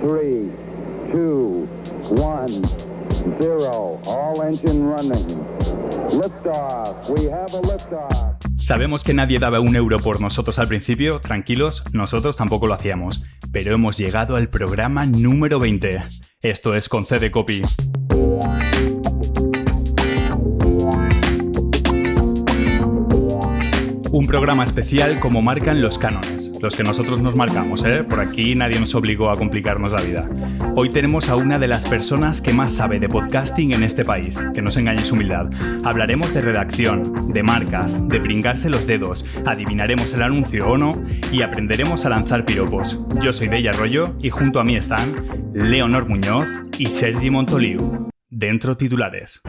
3, 2, 1, 0. All engine running. Liftoff. We have a liftoff. Sabemos que nadie daba €1 por nosotros al principio, tranquilos, nosotros tampoco lo hacíamos. Pero hemos llegado al programa número 20. Esto es Con C de Copy. Un programa especial como marcan los cánones, los que nosotros nos marcamos, ¿eh? Por aquí nadie nos obligó a complicarnos la vida. Hoy tenemos a una de las personas que más sabe de podcasting en este país, que no se engañe su humildad. Hablaremos de redacción, de marcas, de pringarse los dedos, adivinaremos el anuncio o no y aprenderemos a lanzar piropos. Yo soy Deya Arroyo y junto a mí están Leonor Muñoz y Sergi Montoliu. Dentro titulares.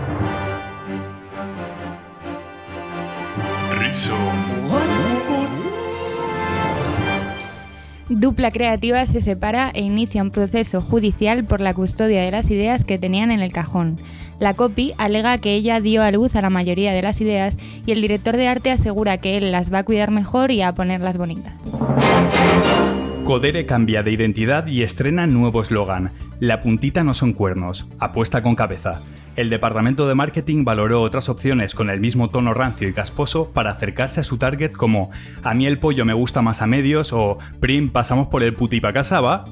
Dupla Creativa se separa e inicia un proceso judicial por la custodia de las ideas que tenían en el cajón. La Copy alega que ella dio a luz a la mayoría de las ideas y el director de arte asegura que él las va a cuidar mejor y a ponerlas bonitas. Codere cambia de identidad y estrena nuevo eslogan. La puntita no son cuernos, apuesta con cabeza. El departamento de marketing valoró otras opciones con el mismo tono rancio y casposo para acercarse a su target como «A mí el pollo me gusta más a medios» o «Prim, pasamos por el puti pa' casa, ¿va?».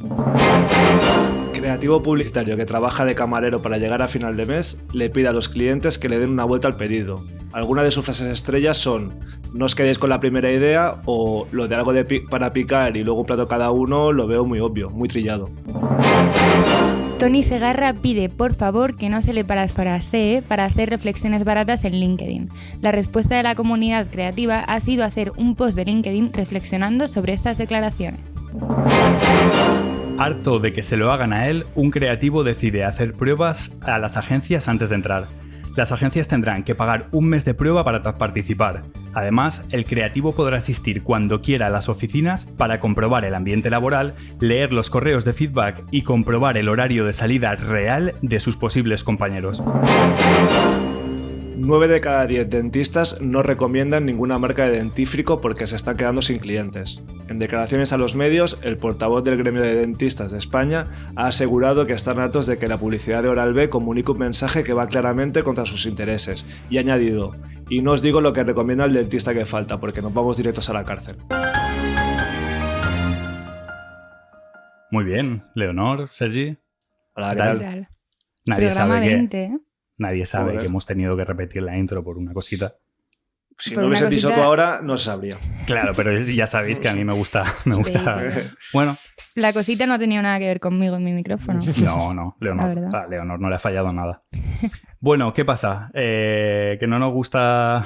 Creativo publicitario que trabaja de camarero para llegar a final de mes le pide a los clientes que le den una vuelta al pedido. Algunas de sus frases estrellas son «No os quedéis con la primera idea» o «Lo de algo para picar y luego un plato cada uno lo veo muy obvio, muy trillado». Tony Segarra pide, por favor, que no se le parafrasee para hacer reflexiones baratas en LinkedIn. La respuesta de la comunidad creativa ha sido hacer un post de LinkedIn reflexionando sobre estas declaraciones. Harto de que se lo hagan a él, un creativo decide hacer pruebas a las agencias antes de entrar. Las agencias tendrán que pagar un mes de prueba para participar. Además, el creativo podrá asistir cuando quiera a las oficinas para comprobar el ambiente laboral, leer los correos de feedback y comprobar el horario de salida real de sus posibles compañeros. 9 de cada 10 dentistas no recomiendan ninguna marca de dentífrico porque se están quedando sin clientes. En declaraciones a los medios, el portavoz del gremio de dentistas de España ha asegurado que están hartos de que la publicidad de Oral-B comunique un mensaje que va claramente contra sus intereses y ha añadido: «Y no os digo lo que recomienda el dentista que falta porque nos vamos directos a la cárcel». Muy bien, Leonor, Sergi. Hola, ¿qué tal? Tal. Nadie Programa sabe 20, que... ¿eh? Nadie sabe Joder. que hemos tenido que repetir la intro por una cosita. Si Por no hubiese una dicho cosita- tú ahora, no se sabría. Claro, pero ya sabéis que a mí me gusta. claro. Bueno, La cosita no tenía nada que ver conmigo en mi micrófono. no, Leonor. La verdad. A Leonor no le ha fallado nada. Bueno, ¿qué pasa? Que no nos gusta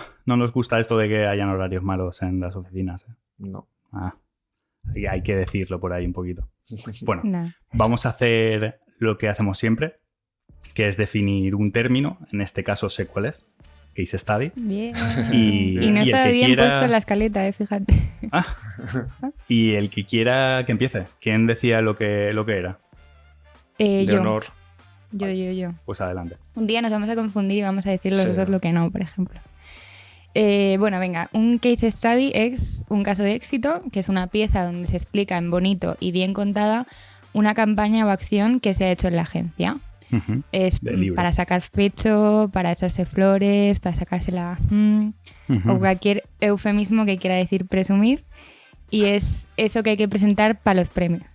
esto de que hayan horarios malos en las oficinas. No. Y hay que decirlo por ahí un poquito. Bueno, Nah. vamos a hacer lo que hacemos siempre, que es definir un término. En este caso sé cuál es. Case study. Bien. Y Y no el está que bien quiera... puesto en la escaleta, fíjate. Y el que quiera que empiece. ¿Quién decía lo que era? Leonor. Yo. Pues adelante. Un día nos vamos a confundir y vamos a decir los Sí. dos lo que no, por ejemplo. Bueno, venga, un case study es un caso de éxito, que es una pieza donde se explica en bonito y bien contada una campaña o acción que se ha hecho en la agencia. Ujú. Es De libro. para sacar pecho, para echarse flores, para sacársela Ujú. o cualquier eufemismo que quiera decir presumir. Y es eso que hay que presentar para los premios.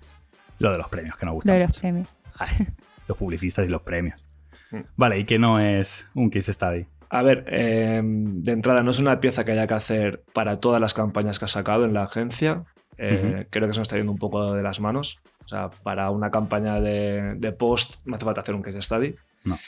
Lo de los premios, que nos Lo gusta de los mucho. premios. Ay, los publicistas y los premios. Vale, ¿y qué no es un case study? A ver, de entrada no es una pieza que haya que hacer para todas las campañas que has sacado en la agencia. Creo que se nos está yendo un poco de las manos. O sea, para una campaña de post no hace falta hacer un case study. No.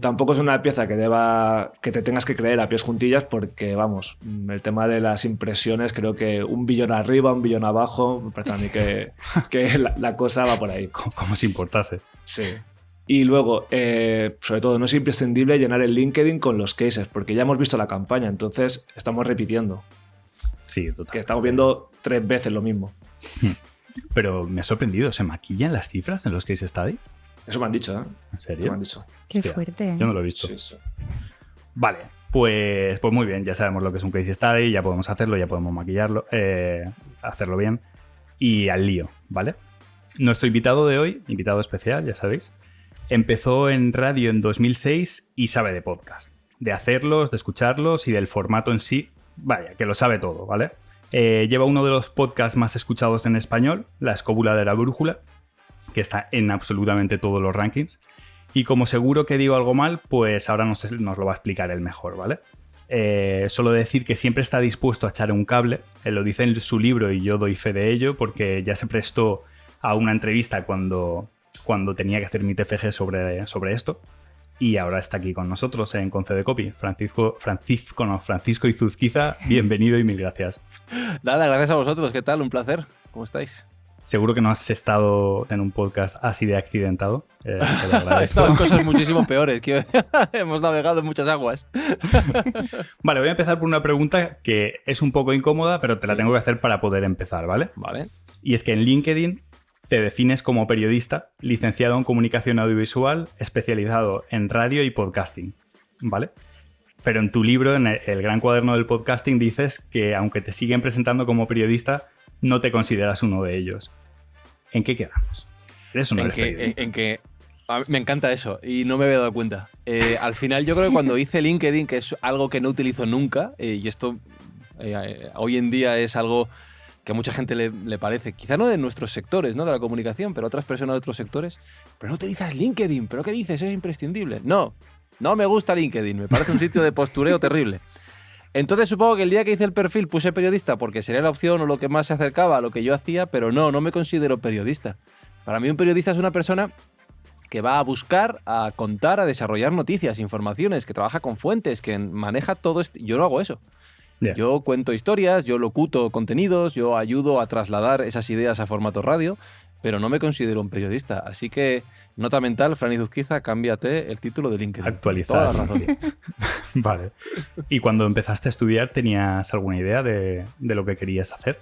Tampoco es una pieza que te tengas que creer a pies juntillas porque, vamos, el tema de las impresiones, creo que 1 billón arriba, 1 billón abajo, me parece a mí que la cosa va por ahí. Como si importase. Sí. Y luego, sobre todo, no es imprescindible llenar el LinkedIn con los cases, porque ya hemos visto la campaña, entonces estamos repitiendo, Sí, total. que estamos viendo 3 veces lo mismo. Pero me ha sorprendido, ¿se maquillan las cifras en los case study? Eso me han dicho, ¿eh? ¿En serio? Me han dicho. Qué Hostia, fuerte. ¿eh? Yo no lo he visto. Sí, sí. Vale, pues muy bien, ya sabemos lo que es un case study, ya podemos hacerlo, ya podemos maquillarlo, hacerlo bien y al lío, ¿vale? Nuestro invitado de hoy, invitado especial, ya sabéis, empezó en radio en 2006 y sabe de podcast. De hacerlos, de escucharlos y del formato en sí. Vaya, que lo sabe todo, ¿vale? Lleva uno de los podcasts más escuchados en español, La Escóbula de la Brújula, que está en absolutamente todos los rankings. Y como seguro que digo algo mal, pues ahora nos lo va a explicar él mejor, ¿vale? Solo decir que siempre está dispuesto a echar un cable. Él lo dice en su libro y yo doy fe de ello, porque ya se prestó a una entrevista cuando tenía que hacer mi TFG sobre esto. Y ahora está aquí con nosotros en Concedecopy. Francisco Izuzquiza, bienvenido y mil gracias. Nada, gracias a vosotros. ¿Qué tal? Un placer. ¿Cómo estáis? Seguro que no has estado en un podcast así de accidentado. He estado en cosas muchísimo peores. Hemos navegado en muchas aguas. Vale, voy a empezar por una pregunta que es un poco incómoda, pero te la tengo que hacer para poder empezar, ¿vale? Vale. Y es que en LinkedIn te defines como periodista, licenciado en comunicación audiovisual, especializado en radio y podcasting, ¿vale? Pero en tu libro, en el gran cuaderno del podcasting, dices que aunque te siguen presentando como periodista, no te consideras uno de ellos. ¿En qué quedamos? ¿Eres uno de periodista? Me encanta eso y no me había dado cuenta. Al final yo creo que cuando hice LinkedIn, que es algo que no utilizo nunca, y esto hoy en día es algo que a mucha gente le parece, quizá no de nuestros sectores, ¿no? De la comunicación, pero otras personas de otros sectores, pero no utilizas LinkedIn, ¿pero qué dices? Es imprescindible. No me gusta LinkedIn, me parece un sitio de postureo terrible. Entonces supongo que el día que hice el perfil puse periodista porque sería la opción o lo que más se acercaba a lo que yo hacía, pero no me considero periodista. Para mí un periodista es una persona que va a buscar, a contar, a desarrollar noticias, informaciones, que trabaja con fuentes, que maneja todo esto. Yo no hago eso. Yeah. Yo cuento historias, yo locuto contenidos, yo ayudo a trasladar esas ideas a formato radio, pero no me considero un periodista. Así que, nota mental, Fran Izuzquiza, cámbiate el título de LinkedIn. Actualizar. Toda la razón. Vale. ¿Y cuando empezaste a estudiar tenías alguna idea de lo que querías hacer?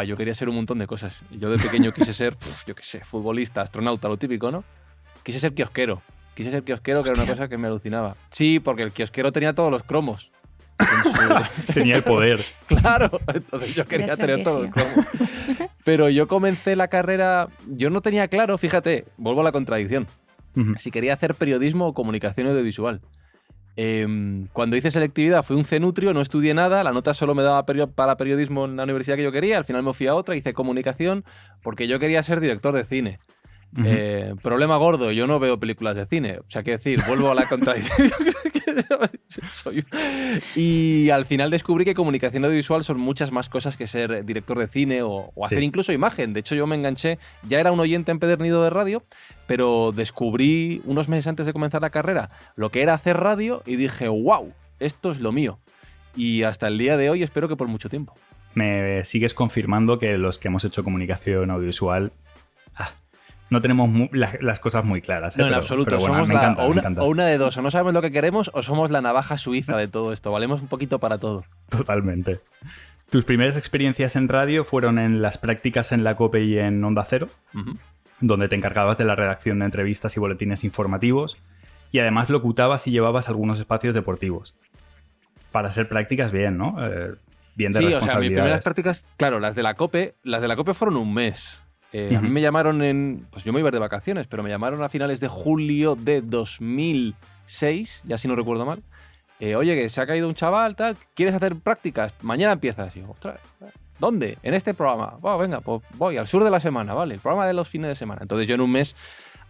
Yo quería ser un montón de cosas. Yo de pequeño quise ser, yo qué sé, futbolista, astronauta, lo típico, ¿no? Quise ser kiosquero. Que era una cosa que me alucinaba. Sí, porque el kiosquero tenía todos los cromos. Tenía el poder. Claro, entonces yo quería tener todo el cromo. Pero yo comencé la carrera, yo no tenía claro, fíjate, vuelvo a la contradicción, si quería hacer periodismo o comunicación audiovisual. Cuando hice selectividad fui un cenutrio, no estudié nada, la nota solo me daba para periodismo en la universidad que yo quería, al final me fui a otra, hice comunicación porque yo quería ser director de cine. Problema gordo, yo no veo películas de cine, o sea, quiero decir, vuelvo a la contradicción. Y al final descubrí que comunicación audiovisual son muchas más cosas que ser director de cine o hacer incluso imagen. De hecho, yo me enganché, ya era un oyente empedernido de radio, pero descubrí unos meses antes de comenzar la carrera lo que era hacer radio y dije, wow, esto es lo mío. Y hasta el día de hoy espero que por mucho tiempo. Me sigues confirmando que los que hemos hecho comunicación audiovisual no tenemos las cosas muy claras. No, en absoluto. Pero bueno, somos una de dos. O no sabemos lo que queremos o somos la navaja suiza de todo esto. Valemos un poquito para todo. Totalmente. Tus primeras experiencias en radio fueron en las prácticas en la COPE y en Onda Cero, donde te encargabas de la redacción de entrevistas y boletines informativos y además locutabas y llevabas algunos espacios deportivos. Para ser prácticas, bien, ¿no? Bien de responsabilidades. Sí, o sea, mis primeras prácticas, claro, las de la COPE fueron un mes. A mí me llamaron pues yo me iba a ir de vacaciones, pero me llamaron a finales de julio de 2006, ya si no recuerdo mal. Oye, que se ha caído un chaval, tal, ¿quieres hacer prácticas? Mañana empiezas. Y yo, ostras, ¿dónde? En este programa. Venga, pues voy al sur de la semana, ¿vale? El programa de los fines de semana. Entonces yo en un mes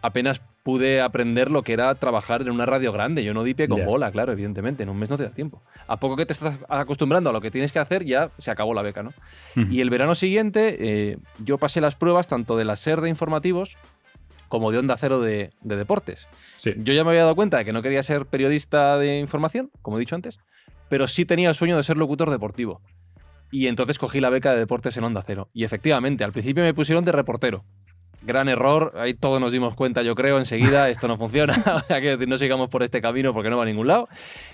apenas pude aprender lo que era trabajar en una radio grande. Yo no di pie con bola, claro, evidentemente. En un mes no te da tiempo. A poco que te estás acostumbrando a lo que tienes que hacer, ya se acabó la beca, ¿no? Y el verano siguiente yo pasé las pruebas tanto de la SER de informativos como de Onda Cero de deportes. Sí. Yo ya me había dado cuenta de que no quería ser periodista de información, como he dicho antes, pero sí tenía el sueño de ser locutor deportivo. Y entonces cogí la beca de deportes en Onda Cero. Y efectivamente, al principio me pusieron de reportero. Gran error, ahí todos nos dimos cuenta, yo creo, enseguida, esto no funciona, hay que decir, no sigamos por este camino porque no va a ningún lado.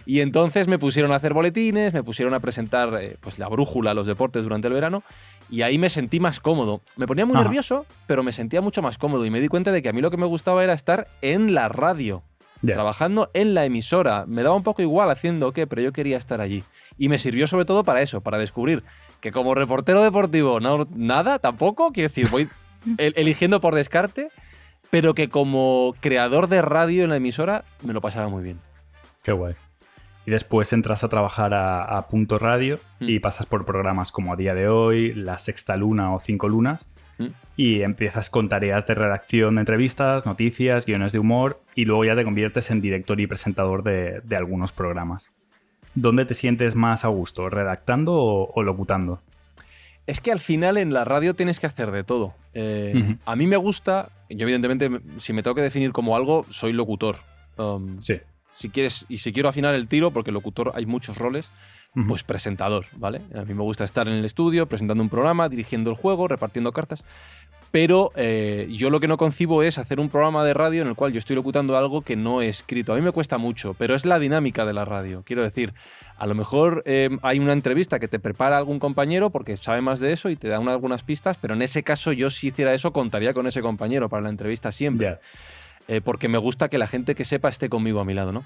Y entonces me pusieron a hacer boletines, me pusieron a presentar pues la brújula, los deportes durante el verano, y ahí me sentí más cómodo. Me ponía muy nervioso, pero me sentía mucho más cómodo y me di cuenta de que a mí lo que me gustaba era estar en la radio, trabajando en la emisora. Me daba un poco igual haciendo qué, pero yo quería estar allí. Y me sirvió sobre todo para eso, para descubrir que como reportero deportivo, nada, tampoco, quiero decir, eligiendo por descarte, pero que como creador de radio en la emisora me lo pasaba muy bien. Qué guay. Y después entras a trabajar a Punto Radio y pasas por programas como A Día de Hoy, La Sexta Luna o Cinco Lunas y empiezas con tareas de redacción de entrevistas, noticias, guiones de humor y luego ya te conviertes en director y presentador de algunos programas. ¿Dónde te sientes más a gusto? ¿Redactando o locutando? Es que al final en la radio tienes que hacer de todo. A mí me gusta, yo evidentemente si me tengo que definir como algo, soy locutor. Sí. Si quiero afinar el tiro, porque locutor hay muchos roles, pues presentador, ¿vale? A mí me gusta estar en el estudio, presentando un programa, dirigiendo el juego, repartiendo cartas. Pero yo lo que no concibo es hacer un programa de radio en el cual yo estoy locutando algo que no he escrito. A mí me cuesta mucho, pero es la dinámica de la radio. Quiero decir, a lo mejor hay una entrevista que te prepara algún compañero porque sabe más de eso y te da algunas pistas, pero en ese caso yo si hiciera eso contaría con ese compañero para la entrevista siempre. Porque me gusta que la gente que sepa esté conmigo a mi lado, ¿no?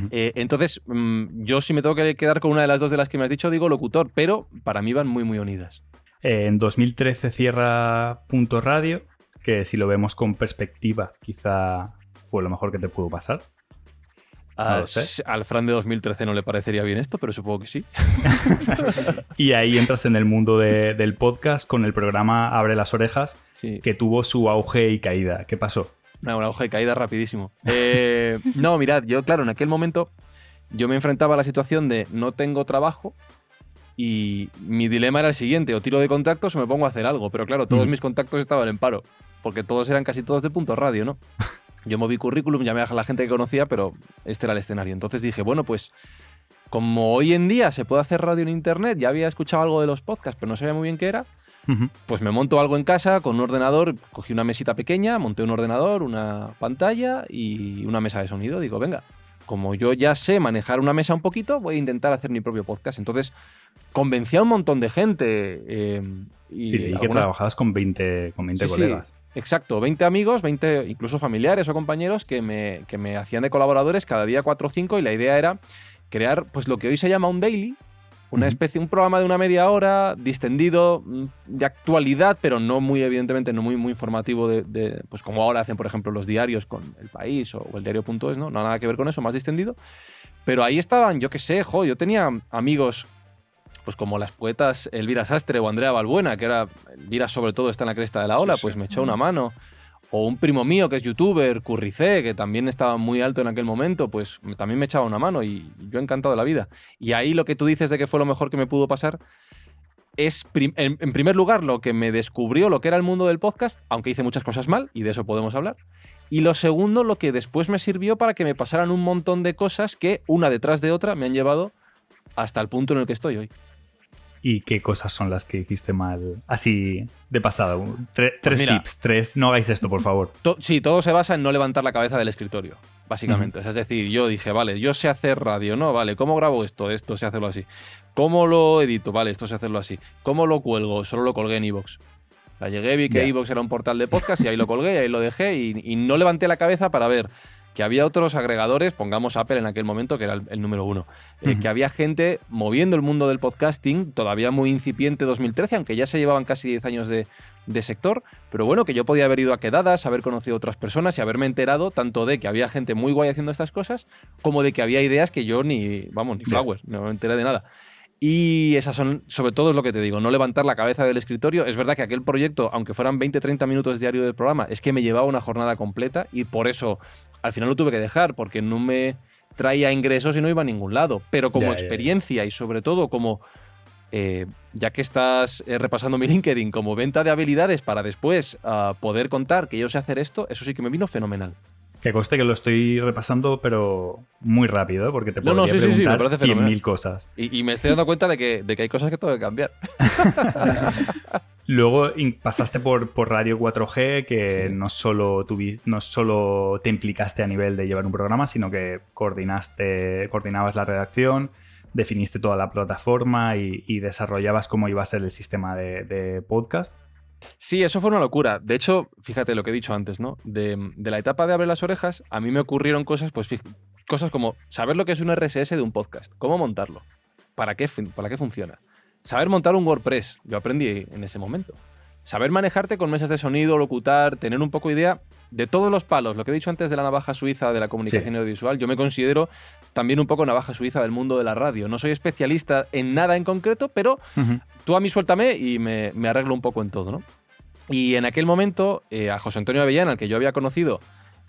Entonces, yo si me tengo que quedar con una de las dos de las que me has dicho, digo locutor, pero para mí van muy, muy unidas. En 2013 cierra Punto Radio, que si lo vemos con perspectiva, quizá fue lo mejor que te pudo pasar. No lo sé. Al Fran de 2013 no le parecería bien esto, pero supongo que sí. Y ahí entras en el mundo del podcast con el programa Abre las Orejas, que tuvo su auge y caída. ¿Qué pasó? Una auge y caída rapidísimo. No, mirad, yo claro, en aquel momento yo me enfrentaba a la situación de no tengo trabajo y mi dilema era el siguiente, o tiro de contactos o me pongo a hacer algo. Pero claro, todos mis contactos estaban en paro, porque todos eran casi todos de Punto Radio, ¿no? Yo moví currículum, llamé a la gente que conocía, pero este era el escenario. Entonces dije, bueno, pues como hoy en día se puede hacer radio en internet, ya había escuchado algo de los podcasts, pero no sabía muy bien qué era, pues me monto algo en casa con un ordenador, cogí una mesita pequeña, monté un ordenador, una pantalla y una mesa de sonido. Digo, venga, como yo ya sé manejar una mesa un poquito, voy a intentar hacer mi propio podcast. Entonces convencí a un montón de gente. Y leí que trabajabas con 20 colegas. Sí, exacto, 20 amigos, 20 incluso familiares o compañeros que me hacían de colaboradores cada día 4 o 5 y la idea era crear pues lo que hoy se llama un daily, una especie, un programa de una media hora, distendido, de actualidad, pero no muy, evidentemente, no muy, muy informativo pues como ahora hacen, por ejemplo, los diarios con El País o el diario.es, ¿no? No nada que ver con eso, más distendido. Pero ahí estaban, yo qué sé, yo tenía amigos pues como las poetas Elvira Sastre o Andrea Balbuena, que era, Elvira sobre todo está en la cresta de la ola, pues me echó una mano. O un primo mío que es youtuber, Curricé, que también estaba muy alto en aquel momento, pues también me echaba una mano y yo encantado de la vida. Y ahí lo que tú dices de que fue lo mejor que me pudo pasar es, en primer lugar, lo que me descubrió lo que era el mundo del podcast, aunque hice muchas cosas mal, y de eso podemos hablar. Y lo segundo, lo que después me sirvió para que me pasaran un montón de cosas que, una detrás de otra, me han llevado hasta el punto en el que estoy hoy. ¿Y qué cosas son las que hiciste mal? Así, de pasada. Tres tips. No hagáis esto, por favor. Sí, todo se basa en no levantar la cabeza del escritorio, básicamente. Es decir, yo dije, vale, yo sé hacer radio, ¿no? Vale, ¿cómo grabo esto? Esto sé hacerlo así. ¿Cómo lo edito? Vale, esto sé hacerlo así. ¿Cómo lo cuelgo? Solo lo colgué en iVoox. Llegué, vi que iVoox era un portal de podcast y ahí lo colgué, y ahí lo dejé y no levanté la cabeza para ver que había otros agregadores, pongamos Apple en aquel momento, que era el número 1, que había gente moviendo el mundo del podcasting, todavía muy incipiente 2013, aunque ya se llevaban casi 10 años de sector, pero bueno, que yo podía haber ido a quedadas, haber conocido a otras personas y haberme enterado tanto de que había gente muy guay haciendo estas cosas, como de que había ideas que yo ni flowers, no me enteré de nada. Y esas son, sobre todo es lo que te digo, no levantar la cabeza del escritorio. Es verdad que aquel proyecto, aunque fueran 20-30 minutos diario del programa, es que me llevaba una jornada completa y por eso al final lo tuve que dejar, porque no me traía ingresos y no iba a ningún lado. Pero como experiencia y sobre todo como, ya que estás repasando mi LinkedIn, como venta de habilidades para después poder contar que yo sé hacer esto, eso sí que me vino fenomenal. Que conste que lo estoy repasando, pero muy rápido, ¿eh? Porque te podría preguntar 100.000 cosas. Y me estoy dando cuenta de que hay cosas que tengo que cambiar. Luego pasaste por Radio 4G, que no solo te implicaste a nivel de llevar un programa, sino que coordinabas la redacción, definiste toda la plataforma y desarrollabas cómo iba a ser el sistema de podcast. Sí, eso fue una locura. De hecho, fíjate lo que he dicho antes, ¿no? De la etapa de Abre las Orejas, a mí me ocurrieron cosas, pues cosas como saber lo que es un RSS de un podcast, cómo montarlo, para qué funciona. Saber montar un WordPress, yo aprendí en ese momento. saber manejarte con mesas de sonido, locutar, tener un poco idea de todos los palos. Lo que he dicho antes de la navaja suiza de la comunicación audiovisual, yo me considero también un poco navaja suiza del mundo de la radio. No soy especialista en nada en concreto, pero tú a mí suéltame y me arreglo un poco en todo, ¿no? Y en aquel momento, a José Antonio Avellán, al que yo había conocido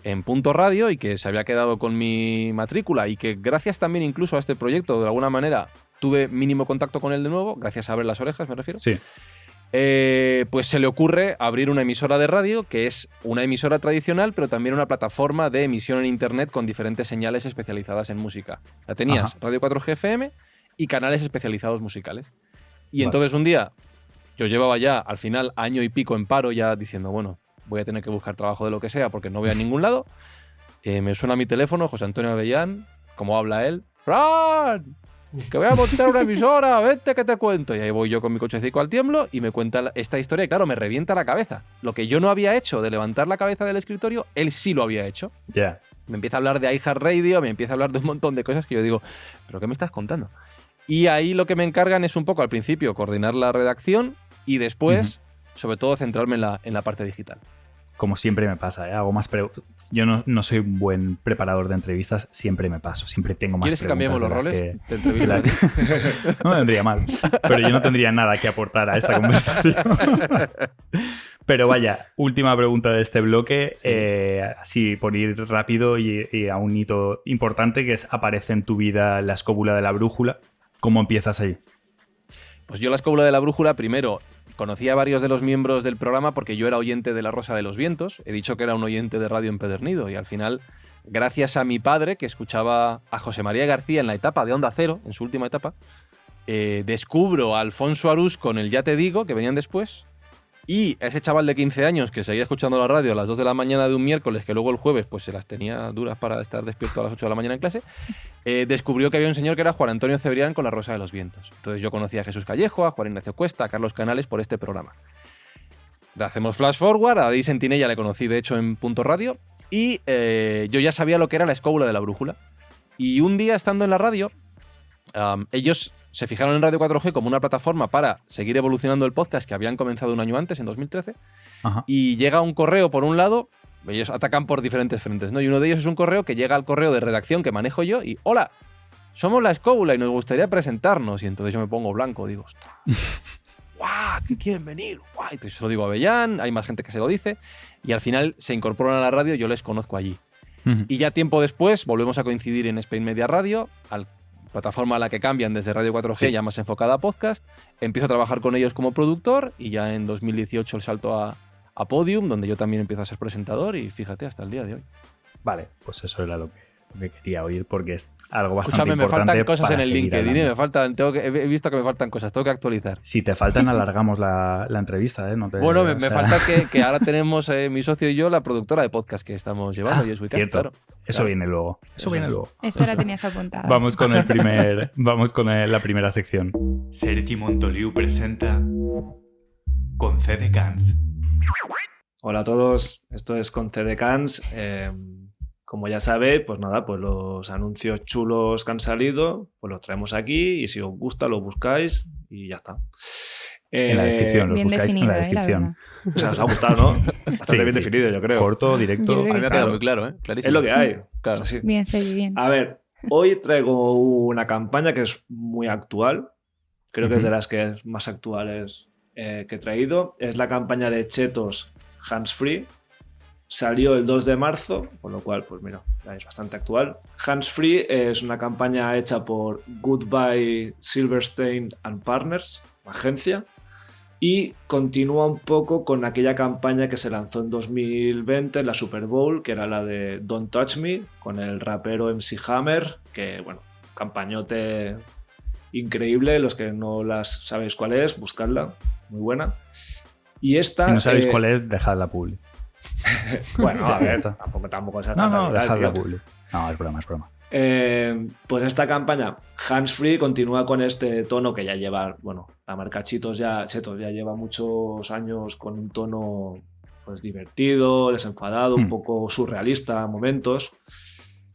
en Punto Radio y que se había quedado con mi matrícula y que gracias también incluso a este proyecto, de alguna manera, tuve mínimo contacto con él de nuevo, gracias a Abre las Orejas, me refiero. Sí. Pues se le ocurre abrir una emisora de radio, que es una emisora tradicional, pero también una plataforma de emisión en internet con diferentes señales especializadas en música. La tenías, Radio 4G FM y canales especializados musicales. Y entonces un día, yo llevaba ya al final año y pico en paro, ya diciendo, bueno, voy a tener que buscar trabajo de lo que sea porque no voy a ningún lado. Me suena mi teléfono, José Antonio Avellán, como habla él. ¡Fran! Que voy a montar una emisora, vente que te cuento. Y ahí voy yo con mi cochecito al tiemblo y me cuenta esta historia y claro, me revienta la cabeza. Lo que yo no había hecho de levantar la cabeza del escritorio, él sí lo había hecho. Ya. Me empieza a hablar de iHeartRadio, me empieza a hablar de un montón de cosas que yo digo, ¿pero qué me estás contando? Y ahí lo que me encargan es un poco al principio coordinar la redacción y después, sobre todo, centrarme en la parte digital. Como siempre me pasa, ¿eh? Hago más yo no soy un buen preparador de entrevistas, siempre me paso, siempre tengo más preguntas. ¿Quieres que cambiemos los roles? ¿Te entrevistas? No me vendría mal, pero yo no tendría nada que aportar a esta conversación. Pero vaya, última pregunta de este bloque, así por ir rápido y a un hito importante, que es aparece en tu vida la escóbula de la brújula. ¿Cómo empiezas ahí? Pues yo la escóbula de la brújula, primero, conocí a varios de los miembros del programa porque yo era oyente de La Rosa de los Vientos. He dicho que era un oyente de radio empedernido y al final, gracias a mi padre, que escuchaba a José María García en la etapa de Onda Cero, en su última etapa, descubro a Alfonso Arús con el Ya te digo, que venían después, y ese chaval de 15 años que seguía escuchando la radio a las 2 de la mañana de un miércoles, que luego el jueves pues se las tenía duras para estar despierto a las 8 de la mañana en clase, descubrió que había un señor que era Juan Antonio Cebrián con La Rosa de los Vientos. Entonces yo conocí a Jesús Callejo, a Juan Ignacio Cuesta, a Carlos Canales por este programa. Le hacemos flash forward, a Di Sentinella le conocí de hecho en Punto Radio y yo ya sabía lo que era la escóbula de la brújula. Y un día estando en la radio, ellos se fijaron en Radio 4G como una plataforma para seguir evolucionando el podcast que habían comenzado un año antes, en 2013, y llega un correo por un lado, ellos atacan por diferentes frentes, ¿no? Y uno de ellos es un correo que llega al correo de redacción que manejo yo y ¡hola! Somos la escóbula y nos gustaría presentarnos. Y entonces yo me pongo blanco, digo, ¡ostras! ¡Guau! ¿Qué quieren venir? ¡Guau! Entonces se lo digo a Avellán, hay más gente que se lo dice, y al final se incorporan a la radio, yo les conozco allí. Y ya tiempo después volvemos a coincidir en Spain Media Radio, plataforma a la que cambian desde Radio 4G, ya más enfocada a podcast. Empiezo a trabajar con ellos como productor y ya en 2018 el salto a Podium, donde yo también empiezo a ser presentador y fíjate, hasta el día de hoy. Vale, pues eso era lo que quería oír porque es algo bastante importante. Escúchame, me faltan cosas en el LinkedIn, he visto que me faltan cosas, tengo que actualizar. Si te faltan, alargamos la entrevista, ¿eh? Bueno, me falta que ahora tenemos mi socio y yo la productora de podcast que estamos llevando y es Wicast, claro. Eso viene luego. Eso viene luego. Eso la tenías apuntada. Vamos con la primera sección. Sergi Montoliu presenta Con CDCans. Hola a todos, esto es Con CDCans. Como ya sabéis, pues nada, pues los anuncios chulos que han salido, pues los traemos aquí y si os gusta lo buscáis y ya está. En la descripción, los buscáis definido, en la descripción. O sea, os ha gustado, ¿no? Bastante bien definido, yo creo. Corto, directo. A mí me ha quedado muy claro, ¿eh? Clarísimo. Es lo que hay. Claro. O sea, sí. Bien, sí, bien. A ver, hoy traigo una campaña que es muy actual. Creo que es de las que más actuales que he traído. Es la campaña de Chetos Hands Free. Salió el 2 de marzo, con lo cual, pues mira, es bastante actual. Hands Free es una campaña hecha por Goodbye Silverstein and Partners, agencia, y continúa un poco con aquella campaña que se lanzó en 2020 en la Super Bowl, que era la de Don't Touch Me, con el rapero MC Hammer, que, bueno, campañote increíble. Los que no las sabéis cuál es, buscadla, muy buena. Y esta, si no sabéis cuál es, dejadla publi. Bueno, a ver, tampoco es hasta no, dejadla publi. No, es broma. Pues esta campaña Hands Free continúa con este tono que ya lleva, bueno, la marca Chetos ya lleva muchos años con un tono pues divertido, desenfadado, un poco surrealista a momentos.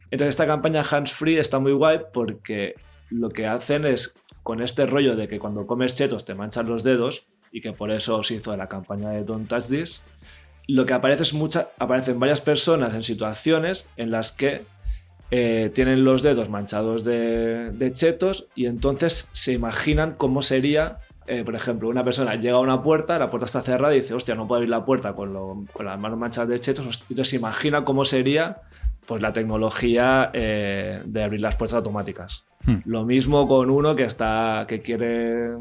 Entonces esta campaña Hands Free está muy guay porque lo que hacen es, con este rollo de que cuando comes chetos te manchan los dedos, y que por eso se hizo la campaña de Don't Touch This, lo que aparece aparecen varias personas en situaciones en las que tienen los dedos manchados de chetos y entonces se imaginan cómo sería, por ejemplo, una persona llega a una puerta, la puerta está cerrada y dice, hostia, no puedo abrir la puerta con las manos manchadas de chetos, entonces se imagina cómo sería pues, la tecnología de abrir las puertas automáticas. Lo mismo con uno que quiere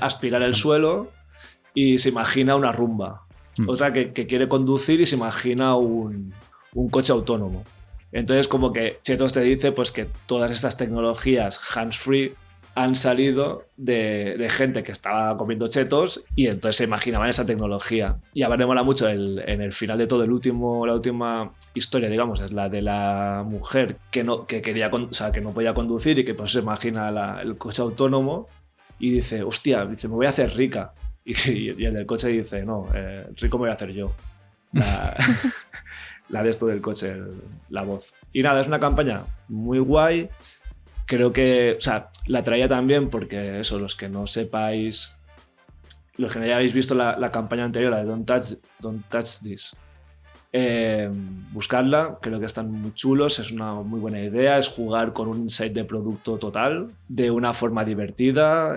aspirar el suelo y se imagina una rumba. Otra que quiere conducir y se imagina un coche autónomo. Entonces como que Chetos te dice pues que todas estas tecnologías hands-free han salido de gente que estaba comiendo chetos y entonces se imaginaban esa tecnología. Y a ver, me mola mucho en el final de todo, la última historia, digamos, es la de la mujer que no podía conducir y que pues se imagina el coche autónomo y dice, hostia, me voy a hacer rica. Y el del coche dice, no, rico me voy a hacer yo. La de esto del coche, la voz. Y nada, es una campaña muy guay. Creo que, o sea, la traía también porque eso, los que no sepáis, los que no hayáis visto la campaña anterior, la de Don't Touch This, buscarla, creo que están muy chulos, es una muy buena idea, es jugar con un insight de producto total, de una forma divertida,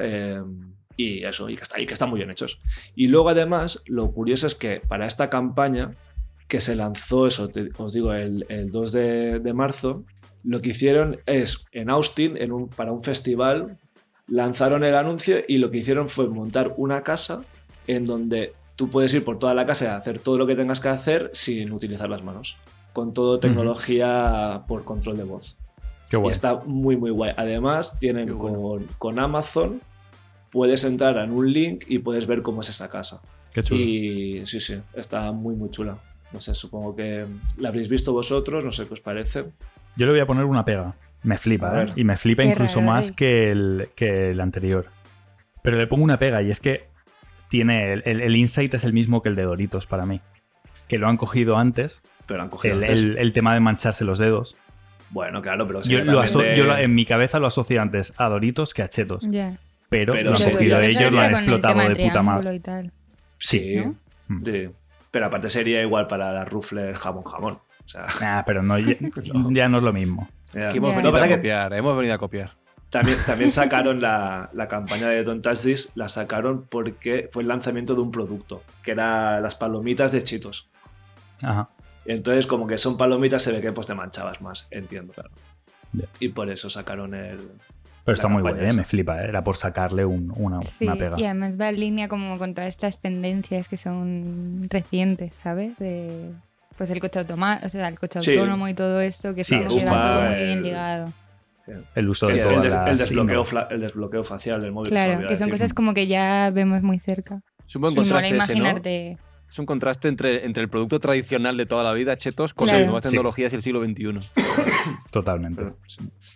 y eso, y que están muy bien hechos. Y luego además, lo curioso es que para esta campaña, que se lanzó, eso, os digo, el 2 de marzo, lo que hicieron es, en Austin, para un festival, lanzaron el anuncio y lo que hicieron fue montar una casa en donde tú puedes ir por toda la casa y hacer todo lo que tengas que hacer sin utilizar las manos, con todo tecnología por control de voz. Qué guay. Y está muy, muy guay. Además, tienen con Amazon, puedes entrar en un link y puedes ver cómo es esa casa. Qué chulo. Y sí, está muy, muy chula. No sé, supongo que la habréis visto vosotros, no sé qué os parece. Yo le voy a poner una pega. Me flipa, ¿eh? Y me flipa Qué incluso raro, más que el anterior. Pero le pongo una pega y es que tiene el insight es el mismo que el de Doritos para mí. Que lo han cogido antes. Pero han cogido antes. El tema de mancharse los dedos. Bueno, claro, pero... Yo en mi cabeza lo asocio antes a Doritos que a Chetos. Ya. Pero Pero lo han sí. cogido Pero ellos, lo han con el explotado tema de del puta madre. triángulo y tal. Sí, ¿no? sí. Pero aparte sería igual para la rufle jamón. O sea, Pero no, ya no es lo mismo. ya. Que hemos Ya. venido Pasa a que copiar, hemos venido a copiar. también sacaron la campaña de Don't Touch This, la sacaron porque fue el lanzamiento de un producto, que era las palomitas de Cheetos. Ajá. Entonces, como que son palomitas, se ve que pues te manchabas más, entiendo, claro. Ya. Y por eso sacaron Pero está la muy campaña guay, esa. me flipa, era por sacarle una pega. Y además va en línea como con todas estas tendencias que son recientes, ¿sabes? Pues el coche automático, o sea, el coche Sí. autónomo y todo esto, que Sí, es como que va todo muy bien el- ligado. El uso de Sí, todas el las desbloqueo, índole. el desbloqueo facial del móvil. se me Claro, olvidó que son decir. cosas como que ya vemos muy cerca. Es un buen Y mola contraste ese, ¿no? imaginarte. Es un contraste entre el producto tradicional de toda la vida, Chetos, con Claro. las nuevas Sí. tecnologías y el siglo XXI. Totalmente. Pero,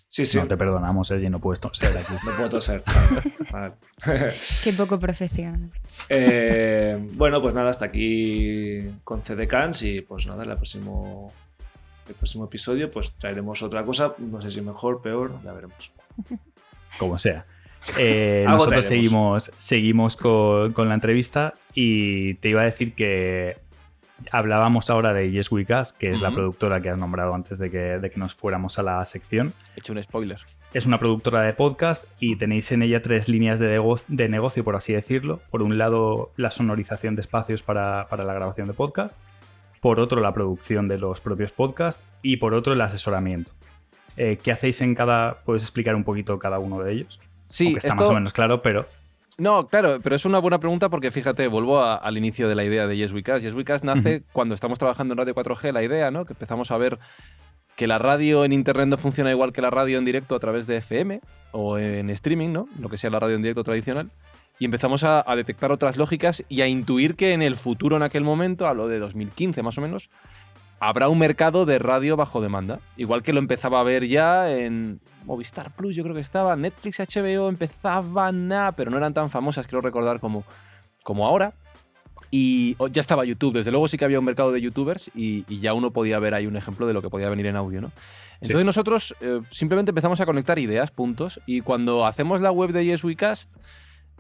sí. No te perdonamos, Sergi, no puedes ser aquí. No puedo toser. Vale. Qué poco profesional. Bueno, pues nada, hasta aquí con CDCans y pues nada, el próximo episodio pues traeremos otra cosa, no sé si mejor, peor, ya veremos. Como sea. Algo Nosotros traeremos. seguimos con la entrevista y te iba a decir que hablábamos ahora de Yes We Cast, que es la Ujú. productora que has nombrado antes de que nos fuéramos a la sección. He hecho un spoiler. Es una productora de podcast y tenéis en ella 3 líneas de negocio, por así decirlo. Por un lado, la sonorización de espacios para la grabación de podcast. Por otro, la producción de los propios podcasts. Y por otro, el asesoramiento. ¿Qué hacéis en cada...? ¿Puedes explicar un poquito cada uno de ellos? Sí, Aunque está esto... más o menos claro, pero... No, claro, pero es una buena pregunta porque fíjate, vuelvo al inicio de la idea de Yes We Cast. Yes We Cast nace cuando estamos trabajando en Radio 4G, la idea, ¿no? Que empezamos a ver que la radio en internet no funciona igual que la radio en directo a través de FM o en streaming, ¿no? Lo que sea la radio en directo tradicional. Y empezamos a detectar otras lógicas y a intuir que en el futuro, en aquel momento, hablo de 2015 más o menos, habrá un mercado de radio bajo demanda. Igual que lo empezaba a ver ya en Movistar Plus, yo creo que estaba, Netflix, HBO empezaban pero no eran tan famosas, quiero recordar, como ahora. Y ya estaba YouTube, desde luego sí que había un mercado de youtubers y ya uno podía ver ahí un ejemplo de lo que podía venir en audio, ¿no? Entonces nosotros simplemente empezamos a conectar ideas, puntos, y cuando hacemos la web de Yes We Cast,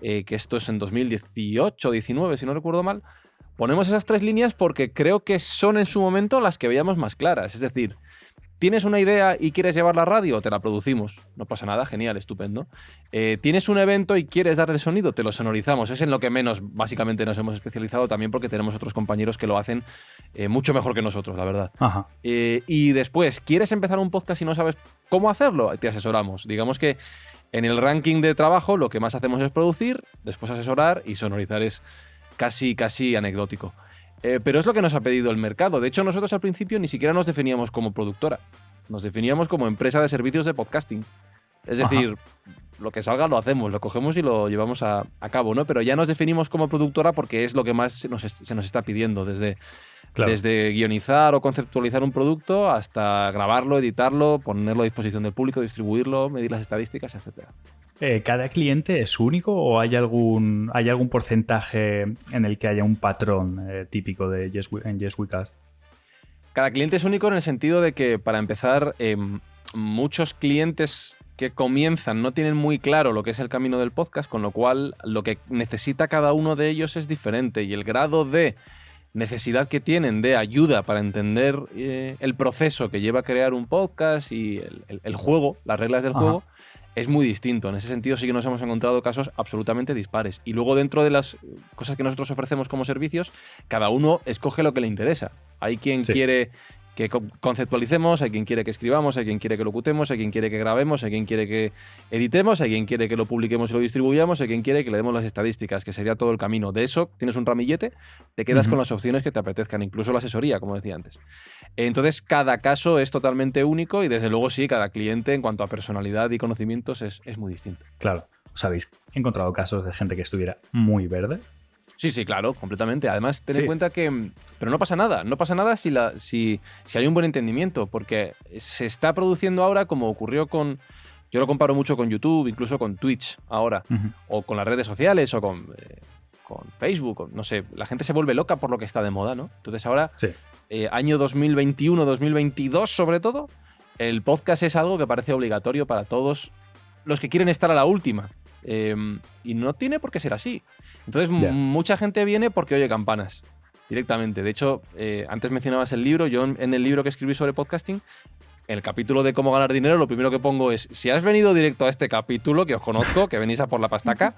que esto es en 2018, 19, si no recuerdo mal, ponemos esas 3 líneas porque creo que son en su momento las que veíamos más claras. Es decir, ¿tienes una idea y quieres llevarla a radio? Te la producimos. No pasa nada, genial, estupendo. ¿Tienes un evento y quieres darle sonido? Te lo sonorizamos. Es en lo que menos, básicamente, nos hemos especializado también porque tenemos otros compañeros que lo hacen mucho mejor que nosotros, la verdad. Ajá. Y después, ¿quieres empezar un podcast y no sabes cómo hacerlo? Te asesoramos. Digamos que en el ranking de trabajo lo que más hacemos es producir, después asesorar y sonorizar es casi anecdótico. Pero es lo que nos ha pedido el mercado. De hecho, nosotros al principio ni siquiera nos definíamos como productora. Nos definíamos como empresa de servicios de podcasting. Es decir, lo que salga lo hacemos, lo cogemos y lo llevamos a cabo, ¿no? Pero ya nos definimos como productora porque es lo que más se nos está pidiendo, desde guionizar o conceptualizar un producto hasta grabarlo, editarlo, ponerlo a disposición del público, distribuirlo, medir las estadísticas, etc. ¿Cada cliente es único o hay algún porcentaje en el que haya un patrón típico de en Yes We Cast? Cada cliente es único en el sentido de que, para empezar, muchos clientes que comienzan no tienen muy claro lo que es el camino del podcast, con lo cual lo que necesita cada uno de ellos es diferente y el grado de necesidad que tienen de ayuda para entender el proceso que lleva a crear un podcast y el juego, las reglas del juego, es muy distinto. En ese sentido sí que nos hemos encontrado casos absolutamente dispares. Y luego, dentro de las cosas que nosotros ofrecemos como servicios, cada uno escoge lo que le interesa. Hay quien quiere que conceptualicemos, hay quien quiere que escribamos, hay quien quiere que locutemos, hay quien quiere que grabemos, hay quien quiere que editemos, hay quien quiere que lo publiquemos y lo distribuyamos, hay quien quiere que le demos las estadísticas, que sería todo el camino. De eso tienes un ramillete, te quedas con las opciones que te apetezcan, incluso la asesoría, como decía antes. Entonces, cada caso es totalmente único y, desde luego, sí, cada cliente, en cuanto a personalidad y conocimientos, es muy distinto. Claro. ¿Os habéis encontrado casos de gente que estuviera muy verde? Sí, claro, completamente. Además, ten en cuenta que... Pero no pasa nada si hay un buen entendimiento, porque se está produciendo ahora, como ocurrió con... Yo lo comparo mucho con YouTube, incluso con Twitch ahora, o con las redes sociales, o con Facebook, o no sé. La gente se vuelve loca por lo que está de moda, ¿no? Entonces ahora, año 2021, 2022 sobre todo, el podcast es algo que parece obligatorio para todos los que quieren estar a la última. Y no tiene por qué ser así. Entonces, mucha gente viene porque oye campanas directamente. De hecho, antes mencionabas el libro. Yo, en el libro que escribí sobre podcasting, en el capítulo de cómo ganar dinero, lo primero que pongo es: si has venido directo a este capítulo, que os conozco, que venís a por la pastaca,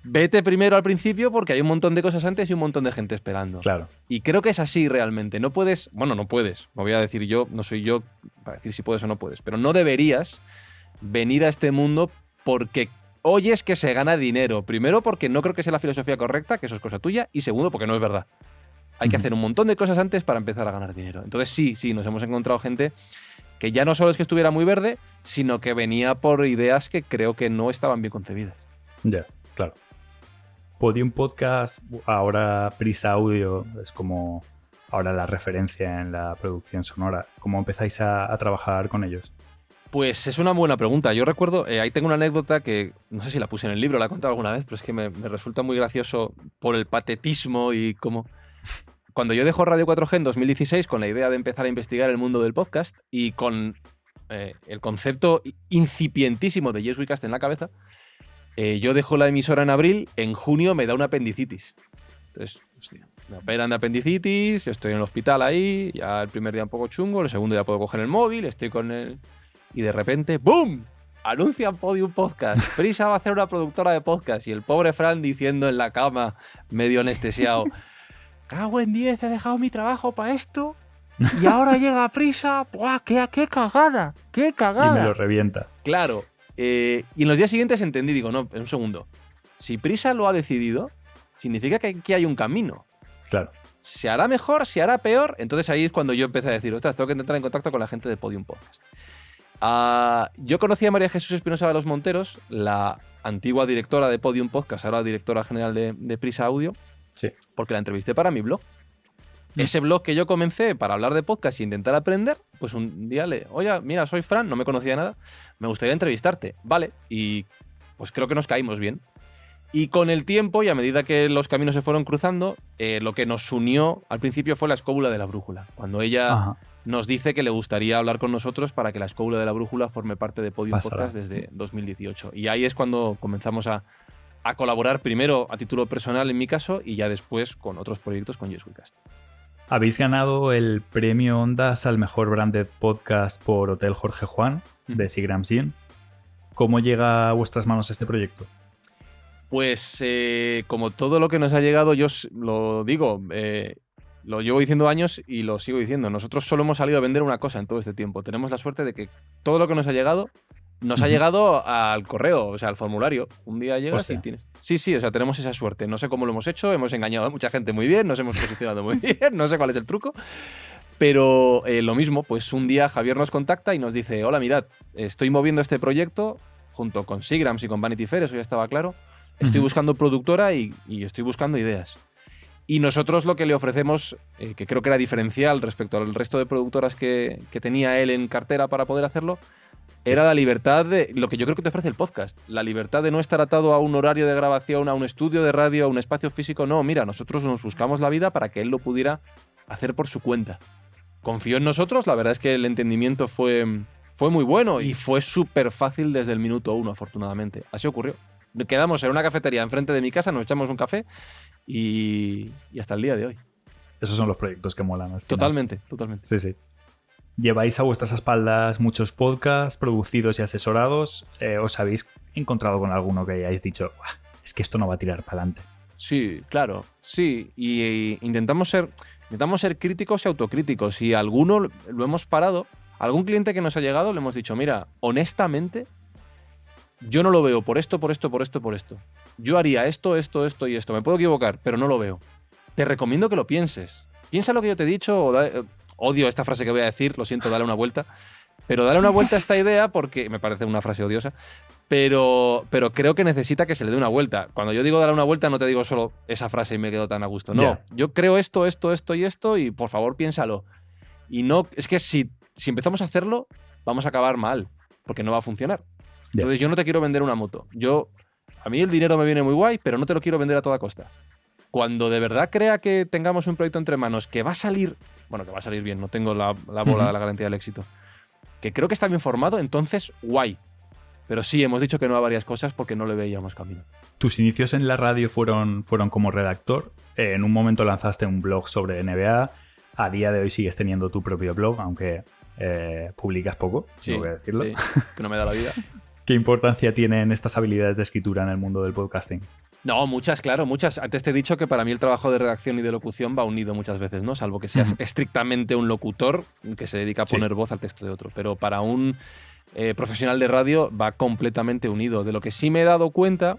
vete primero al principio, porque hay un montón de cosas antes y un montón de gente esperando. Claro. Y creo que es así realmente. No puedes, no voy a decir yo, no soy yo para decir si puedes o no puedes, pero no deberías venir a este mundo porque oyes que se gana dinero. Primero, porque no creo que sea la filosofía correcta, que eso es cosa tuya, y segundo, porque no es verdad. Hay que hacer un montón de cosas antes para empezar a ganar dinero. Entonces sí, nos hemos encontrado gente que ya no solo es que estuviera muy verde, sino que venía por ideas que creo que no estaban bien concebidas. Ya, claro. Podium Podcast, ahora Prisa Audio, es como ahora la referencia en la producción sonora. ¿Cómo empezáis a trabajar con ellos? Pues es una buena pregunta. Yo recuerdo, ahí tengo una anécdota que no sé si la puse en el libro, la he contado alguna vez, pero es que me resulta muy gracioso por el patetismo y cómo... Cuando yo dejo Radio 4G en 2016 con la idea de empezar a investigar el mundo del podcast y con el concepto incipientísimo de Yes We Cast en la cabeza, yo dejo la emisora en abril, en junio me da una apendicitis. Entonces, hostia, me operan de apendicitis, yo estoy en el hospital ahí, ya el primer día un poco chungo, el segundo ya puedo coger el móvil, estoy con el... Y de repente, ¡boom! Anuncian Podium Podcast. Prisa va a hacer una productora de podcast. Y el pobre Fran diciendo en la cama, medio anestesiado: cago en 10, he dejado mi trabajo para esto. Y ahora llega Prisa. ¡Buah, qué cagada! ¡Qué cagada! Y me lo revienta. Claro. Y en los días siguientes entendí, digo, no, un segundo. Si Prisa lo ha decidido, significa que aquí hay un camino. Claro. ¿Se hará mejor? ¿Se hará peor? Entonces ahí es cuando yo empecé a decir, ostras, tengo que entrar en contacto con la gente de Podium Podcast. Yo conocí a María Jesús Espinosa de los Monteros, la antigua directora de Podium Podcast, ahora directora general de Prisa Audio, porque la entrevisté para mi blog. Ese blog que yo comencé para hablar de podcast e intentar aprender, pues un día oye, mira, soy Fran, no me conocía nada, me gustaría entrevistarte. Vale, y pues creo que nos caímos bien. Y con el tiempo, y a medida que los caminos se fueron cruzando, lo que nos unió al principio fue la escóbula de la brújula. Cuando ella nos dice que le gustaría hablar con nosotros para que la escóbula de la brújula forme parte de Podium Podcast desde 2018. Y ahí es cuando comenzamos a a colaborar primero a título personal en mi caso y ya después con otros proyectos con Yes We Cast. Habéis ganado el premio Ondas al mejor branded podcast por Hotel Jorge Juan de Seagrams Inn. ¿Cómo llega a vuestras manos este proyecto? Pues como todo lo que nos ha llegado, yo lo digo, lo llevo diciendo años y lo sigo diciendo. Nosotros solo hemos salido a vender una cosa en todo este tiempo. Tenemos la suerte de que todo lo que nos ha llegado ha llegado al correo, o sea, al formulario. Un día llegas y tienes... Sí, o sea, tenemos esa suerte. No sé cómo lo hemos hecho, hemos engañado a mucha gente muy bien, nos hemos posicionado muy bien, no sé cuál es el truco. Pero lo mismo, pues un día Javier nos contacta y nos dice: hola, mirad, estoy moviendo este proyecto junto con Seagrams y con Vanity Fair, eso ya estaba claro. Estoy buscando productora y estoy buscando ideas. Y nosotros lo que le ofrecemos, que creo que era diferencial respecto al resto de productoras que tenía él en cartera para poder hacerlo, era la libertad de lo que yo creo que te ofrece el podcast. La libertad de no estar atado a un horario de grabación, a un estudio de radio, a un espacio físico. No, mira, nosotros nos buscamos la vida para que él lo pudiera hacer por su cuenta. Confió en nosotros, la verdad es que el entendimiento fue muy bueno y fue súper fácil desde el minuto 1, afortunadamente. Así ocurrió. Quedamos en una cafetería enfrente de mi casa, nos echamos un café y hasta el día de hoy. Esos son los proyectos que molan. Totalmente. Sí. Lleváis a vuestras espaldas muchos podcasts producidos y asesorados. ¿Os habéis encontrado con alguno que hayáis dicho, es que esto no va a tirar para adelante? Sí, claro, sí. Y intentamos ser críticos y autocríticos. Y alguno lo hemos parado. Algún cliente que nos ha llegado le hemos dicho: mira, honestamente, yo no lo veo por esto. Yo haría esto y esto. Me puedo equivocar, pero no lo veo. Te recomiendo que lo pienses. Piensa lo que yo te he dicho. Odio esta frase que voy a decir, lo siento, dale una vuelta. Pero dale una vuelta a esta idea porque me parece una frase odiosa. Pero creo que necesita que se le dé una vuelta. Cuando yo digo dale una vuelta, no te digo solo esa frase y me quedo tan a gusto. No, Yo creo esto y esto y por favor piénsalo. Y no, es que si empezamos a hacerlo, vamos a acabar mal, porque no va a funcionar. Entonces yo no te quiero vender una moto. A mí el dinero me viene muy guay, pero no te lo quiero vender a toda costa. Cuando de verdad crea que tengamos un proyecto entre manos que va a salir, bueno, que va a salir bien, no tengo la bola de la garantía del éxito, que creo que está bien formado, entonces guay. Pero sí, hemos dicho que no a varias cosas porque no le veíamos camino. Tus inicios en la radio fueron como redactor. En un momento lanzaste un blog sobre NBA. A día de hoy sigues teniendo tu propio blog, aunque publicas poco, no voy a decirlo. Sí, que no me da la vida. ¿Qué importancia tienen estas habilidades de escritura en el mundo del podcasting? No, muchas, claro, muchas. Antes te he dicho que para mí el trabajo de redacción y de locución va unido muchas veces, ¿no? Salvo que seas estrictamente un locutor que se dedica a poner voz al texto de otro. Pero para un profesional de radio va completamente unido. De lo que sí me he dado cuenta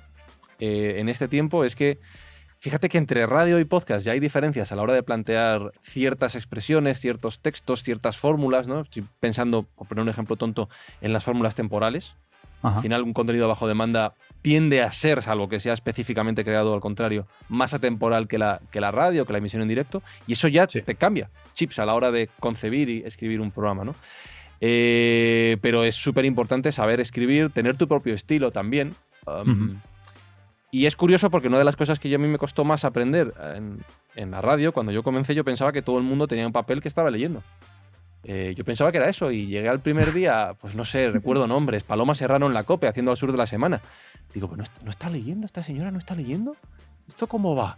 en este tiempo es que, fíjate que entre radio y podcast ya hay diferencias a la hora de plantear ciertas expresiones, ciertos textos, ciertas fórmulas, ¿no? Estoy pensando, por poner un ejemplo tonto, en las fórmulas temporales. Al final, un contenido bajo demanda tiende a ser, salvo que sea específicamente creado al contrario, más atemporal que la radio, que la emisión en directo, y eso ya te cambia chips a la hora de concebir y escribir un programa, ¿no? Pero es súper importante saber escribir, tener tu propio estilo también. Y es curioso porque una de las cosas que a mí me costó más aprender en la radio, cuando yo comencé, yo pensaba que todo el mundo tenía un papel que estaba leyendo. Yo pensaba que era eso y llegué al primer día, pues no sé, recuerdo nombres, Paloma Serrano en la COPE haciendo Al Sur de la Semana. Digo, pues no está leyendo, esta señora no está leyendo. ¿Esto cómo va?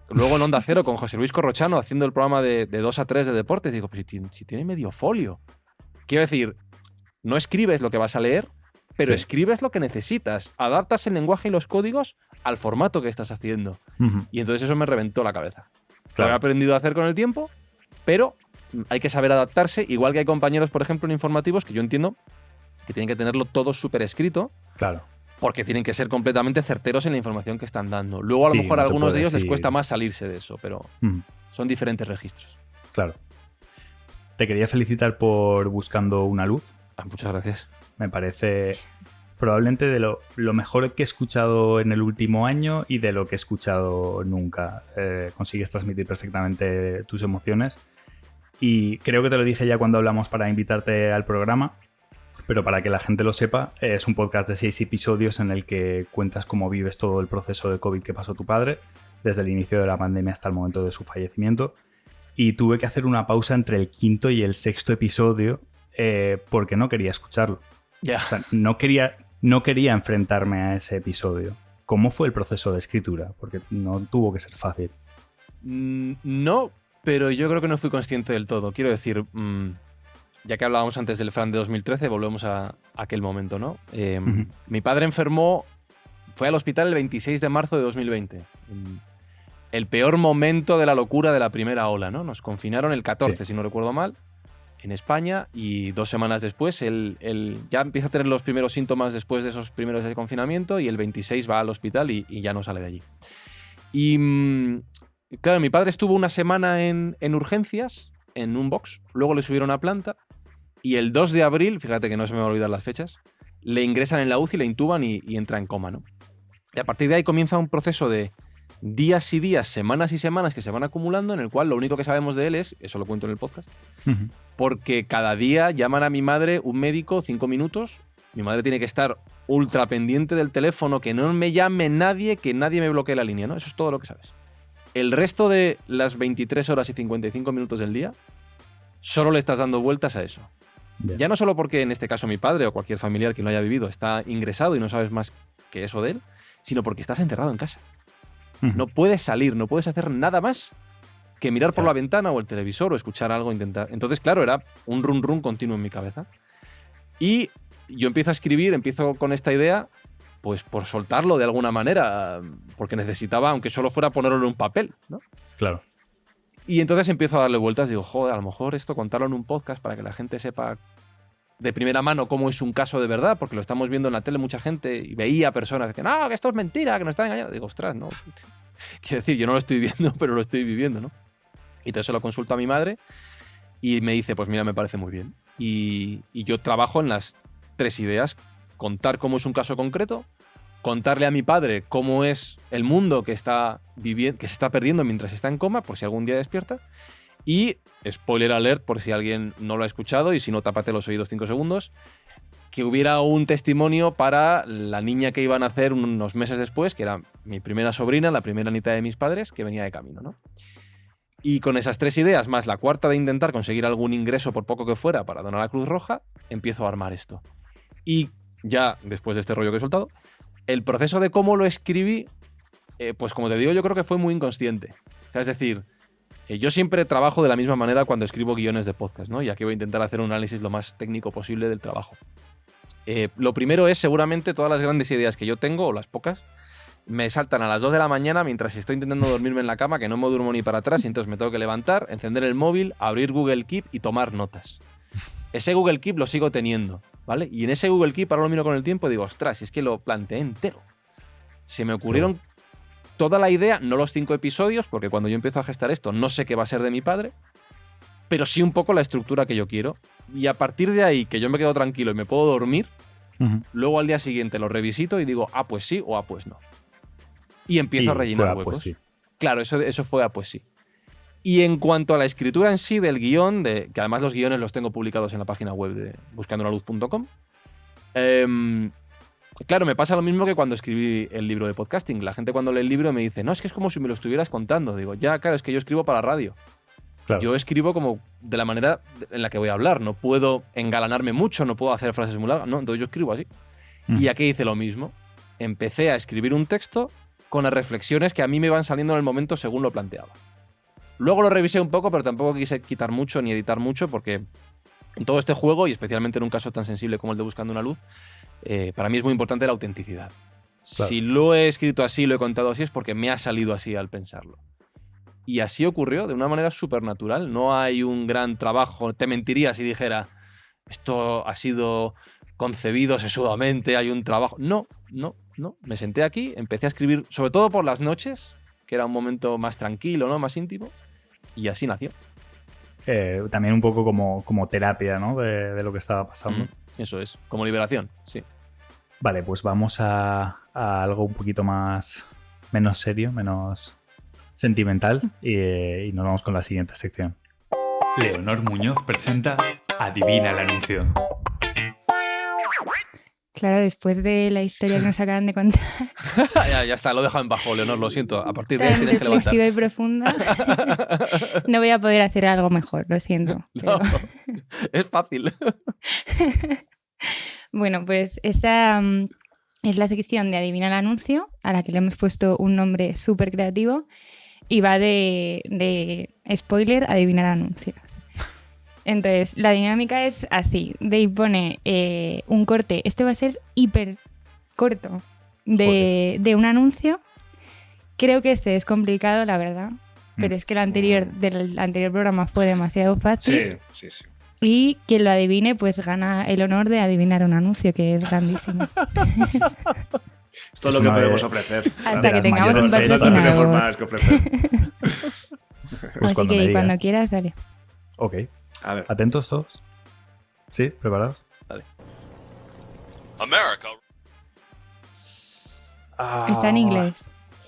Luego en Onda Cero con José Luis Corrochano haciendo el programa de 2 a 3 de deportes. Digo, pues si tiene medio folio. Quiero decir, no escribes lo que vas a leer, pero escribes lo que necesitas. Adaptas el lenguaje y los códigos al formato que estás haciendo. Y entonces eso me reventó la cabeza. Claro. Lo he aprendido a hacer con el tiempo, pero hay que saber adaptarse, igual que hay compañeros, por ejemplo, en informativos, que yo entiendo que tienen que tenerlo todo súper escrito. Claro. Porque tienen que ser completamente certeros en la información que están dando. Luego, a lo mejor a algunos de ellos les cuesta más salirse de eso, pero son diferentes registros. Claro. Te quería felicitar por Buscando una luz. Muchas gracias. Me parece probablemente de lo mejor que he escuchado en el último año y de lo que he escuchado nunca. Consigues transmitir perfectamente tus emociones. Y creo que te lo dije ya cuando hablamos para invitarte al programa, pero para que la gente lo sepa, es un podcast de 6 episodios en el que cuentas cómo vives todo el proceso de COVID que pasó tu padre, desde el inicio de la pandemia hasta el momento de su fallecimiento. Y tuve que hacer una pausa entre el 5º y el 6º episodio porque no quería escucharlo. O sea, no quería enfrentarme a ese episodio ¿Cómo fue el proceso de escritura? Porque no tuvo que ser fácil. No, pero yo creo que no fui consciente del todo. Quiero decir, ya que hablábamos antes del Fran de 2013, volvemos a aquel momento, ¿no? Mi padre enfermó, fue al hospital el 26 de marzo de 2020. El peor momento de la locura de la primera ola, ¿no? Nos confinaron el 14, si no recuerdo mal, en España, y 2 semanas después él ya empieza a tener los primeros síntomas después de esos primeros días de confinamiento, y el 26 va al hospital y ya no sale de allí. Y claro, mi padre estuvo una semana en urgencias, en un box, luego le subieron a planta, y el 2 de abril, fíjate que no se me va a olvidar las fechas, le ingresan en la UCI, le intuban y entra en coma, ¿no? Y a partir de ahí comienza un proceso de días y días, semanas y semanas que se van acumulando, en el cual lo único que sabemos de él es, eso lo cuento en el podcast, porque cada día llaman a mi madre un médico 5 minutos, mi madre tiene que estar ultra pendiente del teléfono, que no me llame nadie, que nadie me bloquee la línea, ¿no? Eso es todo lo que sabes. El resto de las 23 horas y 55 minutos del día, solo le estás dando vueltas a eso. Ya no solo porque en este caso mi padre o cualquier familiar que lo haya vivido está ingresado y no sabes más que eso de él, sino porque estás encerrado en casa. No puedes salir, no puedes hacer nada más que mirar por la ventana o el televisor o escuchar algo, intentar. Entonces, claro, era un run run continuo en mi cabeza. Y yo empiezo a escribir, empiezo con esta idea, pues por soltarlo de alguna manera, porque necesitaba, aunque solo fuera ponerlo en un papel, ¿no? Claro. Y entonces empiezo a darle vueltas, digo, joder, a lo mejor esto contarlo en un podcast para que la gente sepa de primera mano cómo es un caso de verdad, porque lo estamos viendo en la tele mucha gente y veía personas que no, que esto es mentira, que nos están engañando. Digo, ostras, no. Quiero decir, yo no lo estoy viendo, pero lo estoy viviendo, ¿no? Y entonces se lo consulto a mi madre y me dice, pues mira, me parece muy bien. Y yo trabajo en las 3 ideas: contar cómo es un caso concreto, contarle a mi padre cómo es el mundo que está viviendo, que se está perdiendo mientras está en coma, por si algún día despierta, y, spoiler alert, por si alguien no lo ha escuchado, y si no, tápate los oídos 5 segundos, que hubiera un testimonio para la niña que iban a nacer unos meses después, que era mi primera sobrina, la primera nieta de mis padres, que venía de camino, ¿no? Y con esas 3 ideas, más la cuarta de intentar conseguir algún ingreso, por poco que fuera, para donar a la Cruz Roja, empiezo a armar esto. Y ya, después de este rollo que he soltado, el proceso de cómo lo escribí, pues como te digo, yo creo que fue muy inconsciente. O sea, es decir, yo siempre trabajo de la misma manera cuando escribo guiones de podcast, ¿no? Y aquí voy a intentar hacer un análisis lo más técnico posible del trabajo. Lo primero es, seguramente, todas las grandes ideas que yo tengo, o las pocas, me saltan a las 2 de la mañana mientras estoy intentando dormirme en la cama, que no me duermo ni para atrás, y entonces me tengo que levantar, encender el móvil, abrir Google Keep y tomar notas. Ese Google Keep lo sigo teniendo, ¿vale? Y en ese Google Keep, ahora lo miro con el tiempo y digo, ostras, es que lo planteé entero. Se me ocurrieron toda la idea, no los 5 episodios, porque cuando yo empiezo a gestar esto no sé qué va a ser de mi padre, pero sí un poco la estructura que yo quiero. Y a partir de ahí, que yo me quedo tranquilo y me puedo dormir, luego al día siguiente lo revisito y digo, ah, pues sí, o ah, pues no. Y empiezo a rellenar huecos. Pues sí. Claro, eso fue pues sí. Y en cuanto a la escritura en sí del guión, que además los guiones los tengo publicados en la página web de buscandonaluz.com, claro, me pasa lo mismo que cuando escribí el libro de podcasting. La gente cuando lee el libro me dice, no, es que es como si me lo estuvieras contando. Digo, ya, claro, es que yo escribo para radio. Claro. Yo escribo como de la manera en la que voy a hablar. No puedo engalanarme mucho, no puedo hacer frases muy largas. No, entonces yo escribo así. Y aquí hice lo mismo. Empecé a escribir un texto con las reflexiones que a mí me iban saliendo en el momento según lo planteaba. Luego lo revisé un poco, pero tampoco quise quitar mucho ni editar mucho, porque en todo este juego, y especialmente en un caso tan sensible como el de Buscando una Luz, para mí es muy importante la autenticidad. Claro. Si lo he escrito así, lo he contado así, es porque me ha salido así al pensarlo. Y así ocurrió, de una manera súper natural. No hay un gran trabajo. Te mentiría si dijera, esto ha sido concebido sesudamente, hay un trabajo. No. Me senté aquí, empecé a escribir, sobre todo por las noches, que era un momento más tranquilo, ¿no? Más íntimo, y así nació. También un poco como terapia, ¿no? De lo que estaba pasando. Eso es, como liberación, sí. Vale, pues vamos a algo un poquito menos serio, menos sentimental, y nos vamos con la siguiente sección. Leonor Muñoz presenta Adivina el anuncio. Claro, después de la historia que nos acaban de contar. ya está, lo he dejado en bajo, Leonor, lo siento. A partir de ahí tienes que levantar. Reflexiva y profunda. No voy a poder hacer algo mejor, lo siento. No, es fácil. Bueno, pues esta Es la sección de Adivina el anuncio, a la que le hemos puesto un nombre súper creativo, y va de spoiler, adivinar anuncios. Entonces, la dinámica es así. Dave pone un corte, este va a ser hiper corto, de un anuncio. Creo que este es complicado, la verdad, pero es que del anterior programa fue demasiado fácil. Sí. Y quien lo adivine, pues gana el honor de adivinar un anuncio, que es grandísimo. Esto es lo que podemos ofrecer. Hasta que las tengamos un mayores No tenemos patrocinador. más que ofrecer. Pues Así cuando me que digas. cuando quieras, dale. Ok. A ver. ¿Atentos todos? ¿Sí? ¿Preparados? America. Está en inglés.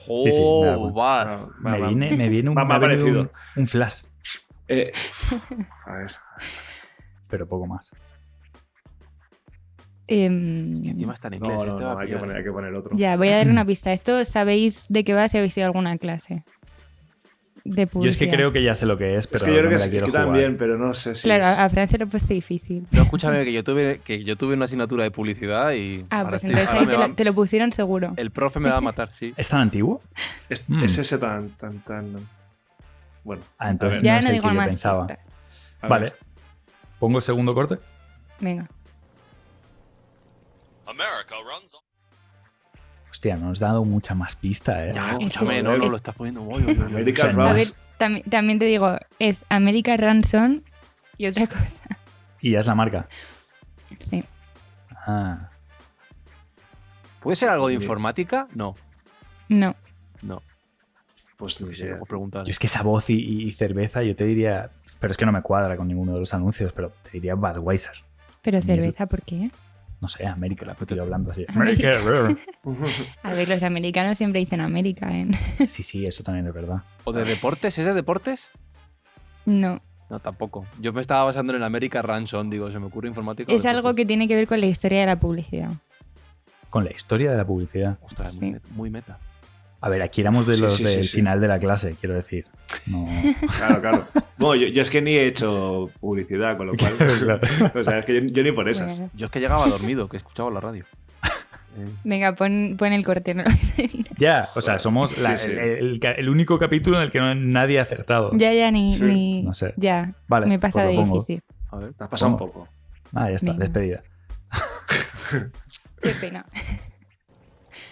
Sí, sí, me da cuenta. Va. Me viene Me ha parecido. un flash, A ver. pero poco más. Que encima está en inglés. No, este va a hay que pillar. poner otro. Ya, voy a dar una pista. Esto sabéis de qué va si habéis ido a alguna clase de publicidad. Yo es que creo que ya sé lo que es, pero Es que yo no creo me que, la sí, quiero que jugar. también, pero no sé si. Claro, es- a Fran se lo he puesto difícil. No, escúchame, que yo tuve una asignatura de publicidad y. Ah, ahora pues estoy- entonces ahora ahí me va- te lo pusieron seguro. El profe me va a matar, sí. ¿Es tan antiguo? Es, Mm. es ese tan. Bueno. Ah, entonces Ya no no sé digo qué yo más pensaba. pistas. A Vale. ver. ¿Pongo segundo corte? Venga. America runs on. Hostia, no nos ha dado mucha más pista, ¿eh? Ya, Es que escúchame, es- no es- lo estás poniendo muy. Uy, uy, uy. American O sea, no A Runs. ver, también te digo, es America Ransom y otra cosa. Y ya es la marca. Sí. Ah. ¿Puede ser algo de informática? No. No. Pues ni No sé, idea. luego preguntar. Yo es que esa voz y cerveza, yo te diría... Pero es que no me cuadra con ninguno de los anuncios, pero te diría Budweiser. Pero Ni cerveza, ¿por qué? No sé, América, la estoy hablando así. América. América. A ver, los americanos siempre dicen América, ¿eh? Sí, sí, eso también es verdad. ¿O de deportes? ¿Es de deportes? No. No, tampoco. Yo me estaba basando en el America Ransom, digo, se me ocurre informática. o Es algo deportes. que tiene que ver con la historia de la publicidad. Con la historia de la publicidad. Ostras, Sí. muy meta. A ver, aquí éramos de Sí, los sí, del sí. final de la clase, quiero decir. No. Claro. Bueno, yo es que ni he hecho publicidad, con lo cual. Claro. O sea, es que yo ni por esas. Bueno. Yo es que llegaba dormido, que escuchaba la radio. Venga, pon el corte, no lo vais a adivinar. Ya, o sea, somos Sí, sí. el único capítulo en el que nadie ha acertado. Ya, Sí, ni. no sé. Ya. Vale, Me pasa pues de lo pongo. difícil. A ver. Te has pasado un ¿Cómo? poco. Ah, ya está, Venga. despedida. Qué pena.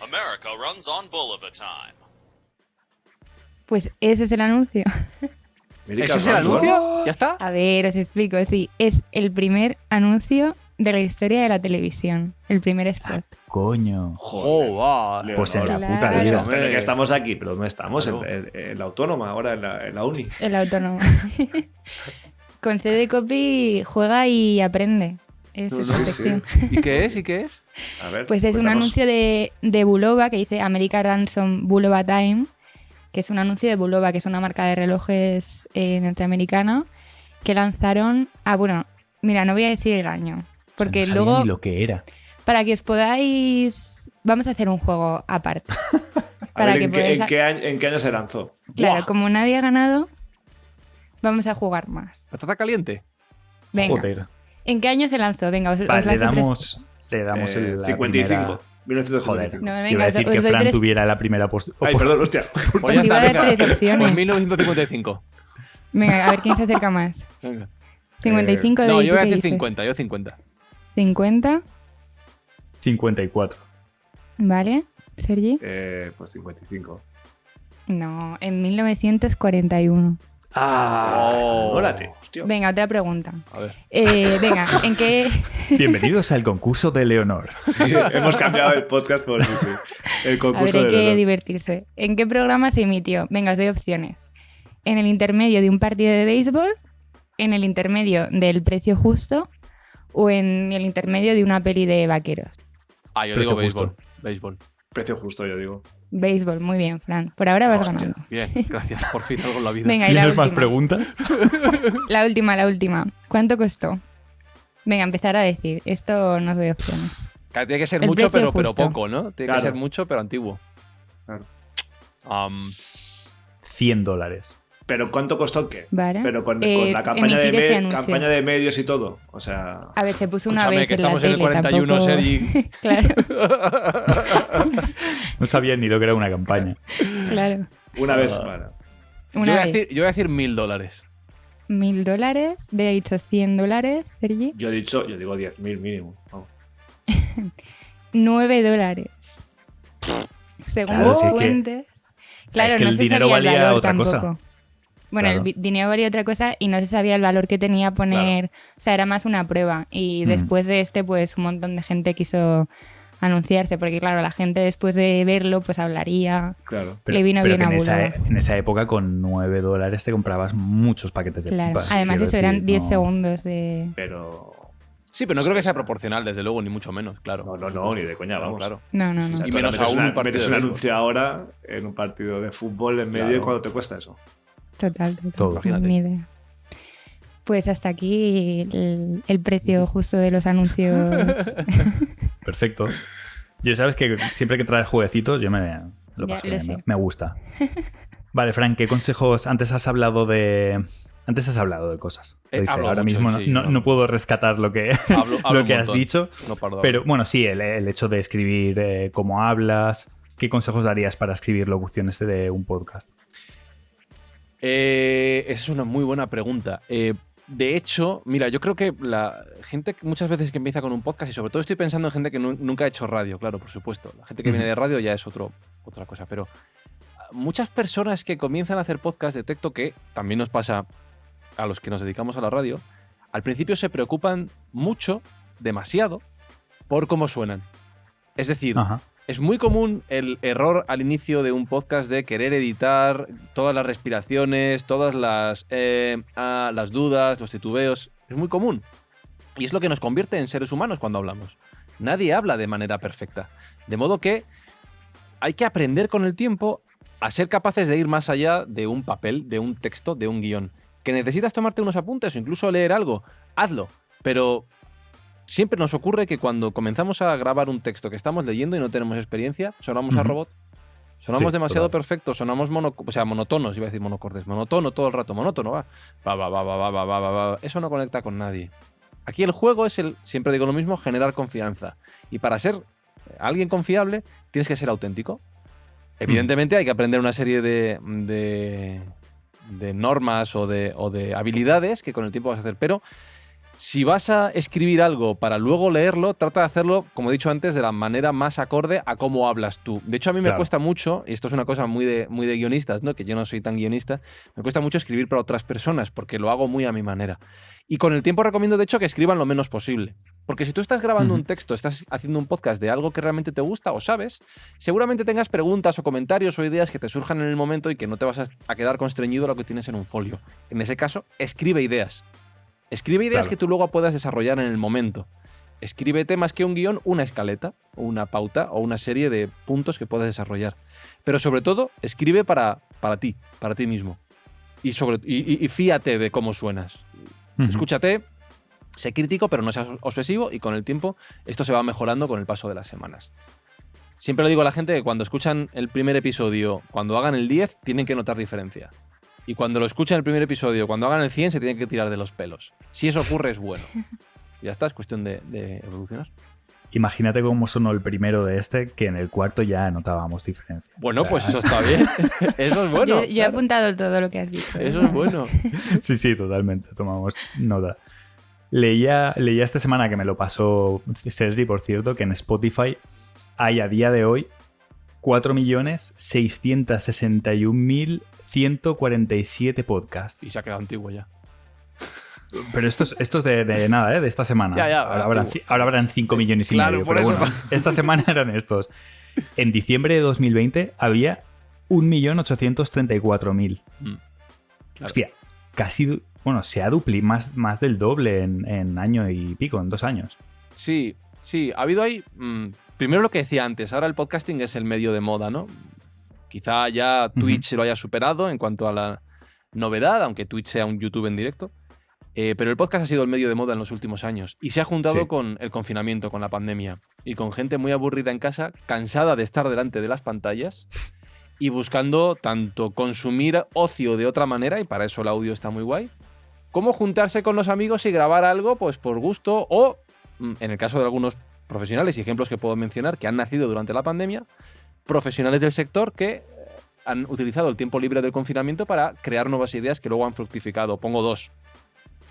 America runs on Boulevard time. Pues ese es el anuncio. American ¿Ese es el Runs, anuncio? ¿Ya está? A ver, os explico. Sí, es el primer anuncio de la historia de la televisión. El primer spot. Coño. Joder. Pues en la Claro. puta Bueno, vida. espera, que estamos aquí, pero no estamos Claro. en la autónoma, ahora en la uni. El autónomo. Con CD Copy juega y aprende. Es No, esa sí, sección. ¿Y qué es? ¿Y qué es? A ver, Pues es un cuéntanos. anuncio de Bulova que dice America Ransom Bulova Time, que es un anuncio de Bulova, que es una marca de relojes norteamericana, que lanzaron... Ah, bueno, mira, no voy a decir el año, porque O sea, no sabía luego, ni lo que era. para que os podáis... Vamos a hacer un juego aparte. A Para ver, que ¿en podáis... qué año se lanzó? Claro, Buah. como nadie ha ganado, vamos a jugar más. ¿Patata caliente? Venga, Joder. ¿en qué año se lanzó? Venga, os Vale, le lanzo tres... damos la 55. primera- 1955. Joder, No, venga, iba a decir os que doy Fran tres- tuviera la primera Ay, perdón, hostia. Pues ya iba a está, dar venga. tres opciones. Pues 1955. Venga, a ver quién se acerca más. Venga. 55 de No, ahí, yo ¿tú voy a qué decir dices? 50, yo 50. 50, 54. ¿vale? Sergi. Pues 55. No, en 1941. Órate, hostia. Venga, otra pregunta. A ver. Venga, ¿en qué? Bienvenidos al concurso de Leonor. Sí, hemos cambiado el podcast por sí, el A ver, concurso hay de que Leonor. divertirse. ¿En qué programa se emitió? Venga, os doy opciones. ¿En el intermedio de un partido de béisbol? ¿En el intermedio del precio justo? ¿O en el intermedio de una peli de vaqueros? Ah, yo Precio digo béisbol. justo. Béisbol. Precio justo, yo digo. Béisbol, muy bien, Fran. Por ahora vas Hostia. ganando. Bien, gracias. Por fin algo en la vida. Venga, y la ¿Tienes más última. preguntas? La última. ¿Cuánto costó? Venga, empezar a decir. Esto no os doy opciones. Claro, tiene que ser El mucho, precio pero justo. poco, ¿no? Tiene Claro. que ser mucho, pero antiguo. Claro. Am, $100. ¿Pero cuánto costó qué? Vale. Pero con la campaña emitir ese de, anuncio. campaña de medios y todo. O sea, A ver, se puso una Escúchame, vez que en la estamos en el tele, 41, tampoco... Sergi. Claro, No sabía ni lo que era una campaña. claro. una vez. Bueno. Una vez. Yo voy a decir $1.000. $1.000, de dicho $100, Sergi. Yo digo 10.000 mínimo. Vamos. $9. Según Claro, los si es que- fuentes. Claro, es que no el se dinero sabía el valía valor otra tampoco. cosa. Bueno, Claro. el dinero valía otra cosa y no se sabía el valor que tenía poner. O sea, era más una prueba. Y después de pues un montón de gente quiso anunciarse, porque claro, la gente después de verlo, pues hablaría. Claro. Le vino bien que a en esa, Bulova. en esa época con $9 te comprabas muchos paquetes de Claro. pipas. Además, quiero eso eran decir, 10 no- segundos de. Pero. Sí, pero no creo que sea proporcional, desde luego, ni mucho menos, claro. No, ni de coña, Claro, vamos. claro. No, no, O no. sea, Y tú menos metes aún una- un partido metes de un béisbol. anuncio ahora en un partido de fútbol en medio Claro. y ¿cuánto te cuesta eso? Total. Todo. Imagínate. Ni idea. Pues hasta aquí el precio justo de los anuncios. Perfecto. Yo sabes que siempre que traes jueguecitos yo me lo Ya, paso lo bien, sé. me gusta. Vale, Frank, ¿qué consejos? Antes has hablado de cosas. Lo dice, hablo ahora mucho, mismo sí, no puedo rescatar lo que, Hablo lo un que has montón. dicho. No paro de Pero hablar. bueno, sí, el hecho de escribir cómo hablas. ¿Qué consejos darías para escribir locuciones de un podcast? Esa es una muy buena pregunta. De hecho, mira, yo creo que la gente muchas veces que empieza con un podcast, y sobre todo estoy pensando en gente que nunca ha hecho radio, claro, por supuesto. La gente que viene de radio ya es otra cosa, pero muchas personas que comienzan a hacer podcast, detecto que también nos pasa a los que nos dedicamos a la radio, al principio se preocupan mucho, demasiado, por cómo suenan. Es decir, Ajá. es muy común el error al inicio de un podcast de querer editar todas las respiraciones, todas las dudas, los titubeos. Es muy común. Y es lo que nos convierte en seres humanos cuando hablamos. Nadie habla de manera perfecta. De modo que hay que aprender con el tiempo a ser capaces de ir más allá de un papel, de un texto, de un guión. Que necesitas tomarte unos apuntes o incluso leer algo, hazlo. Pero siempre nos ocurre que cuando comenzamos a grabar un texto que estamos leyendo y no tenemos experiencia, sonamos a Ujú. robot. Sonamos Sí, demasiado total. perfectos, sonamos monotonos, iba a decir monocordes, monotono todo el rato, monótono, va. Va. Eso no conecta con nadie. Aquí el juego es siempre digo lo mismo, generar confianza. Y para ser alguien confiable, tienes que ser auténtico. Evidentemente hay que aprender una serie de normas o de habilidades que con el tiempo vas a hacer, pero si vas a escribir algo para luego leerlo, trata de hacerlo, como he dicho antes, de la manera más acorde a cómo hablas tú. De hecho, a mí me Claro. cuesta mucho, y esto es una cosa muy de guionistas, ¿no? Que yo no soy tan guionista, me cuesta mucho escribir para otras personas, porque lo hago muy a mi manera. Y con el tiempo recomiendo, de hecho, que escriban lo menos posible. Porque si tú estás grabando Ujú. un texto, estás haciendo un podcast de algo que realmente te gusta o sabes, seguramente tengas preguntas o comentarios o ideas que te surjan en el momento y que no te vas a quedar constreñido a lo que tienes en un folio. En ese caso, escribe ideas. Escribe ideas Claro. que tú luego puedas desarrollar en el momento. Escríbete más que un guión, una escaleta, o una pauta o una serie de puntos que puedas desarrollar. Pero sobre todo, escribe para ti mismo. Y fíate de cómo suenas. Ujú. Escúchate, sé crítico, pero no seas obsesivo y con el tiempo esto se va mejorando con el paso de las semanas. Siempre le digo a la gente que cuando escuchan el primer episodio, cuando hagan el 10, tienen que notar diferencia. Y cuando lo escuchan el primer episodio, cuando hagan el 100, se tienen que tirar de los pelos. Si eso ocurre, es bueno. Ya está, es cuestión de evolucionar. Imagínate cómo sonó el primero de este, que en el cuarto ya notábamos diferencia. Bueno, O sea, pues eso está bien. Eso es bueno. Yo he claro. apuntado todo lo que has dicho. Eso es bueno. Sí, totalmente. Tomamos nota. Leía esta semana, que me lo pasó Sergi, por cierto, que en Spotify hay a día de hoy 4.661.147 podcasts. Y se ha quedado antiguo ya. Pero esto es de nada, de esta semana. Ya, ahora habrán 5 millones y Claro, medio. por Pero eso. bueno, esta semana eran estos. En diciembre de 2020 había 1.834.000. Claro. Hostia, casi, bueno, se ha duplicado más del doble en año y pico, en 2 años. Sí, ha habido ahí. Primero lo que decía antes, ahora el podcasting es el medio de moda, ¿no? Quizá ya Twitch se lo haya superado en cuanto a la novedad, aunque Twitch sea un YouTube en directo. Pero el podcast ha sido el medio de moda en los últimos años y se ha juntado Sí. con el confinamiento, con la pandemia y con gente muy aburrida en casa, cansada de estar delante de las pantallas y buscando tanto consumir ocio de otra manera, y para eso el audio está muy guay, como juntarse con los amigos y grabar algo pues por gusto o, en el caso de algunos profesionales y ejemplos que puedo mencionar que han nacido durante la pandemia, profesionales del sector que han utilizado el tiempo libre del confinamiento para crear nuevas ideas que luego han fructificado. Pongo 2.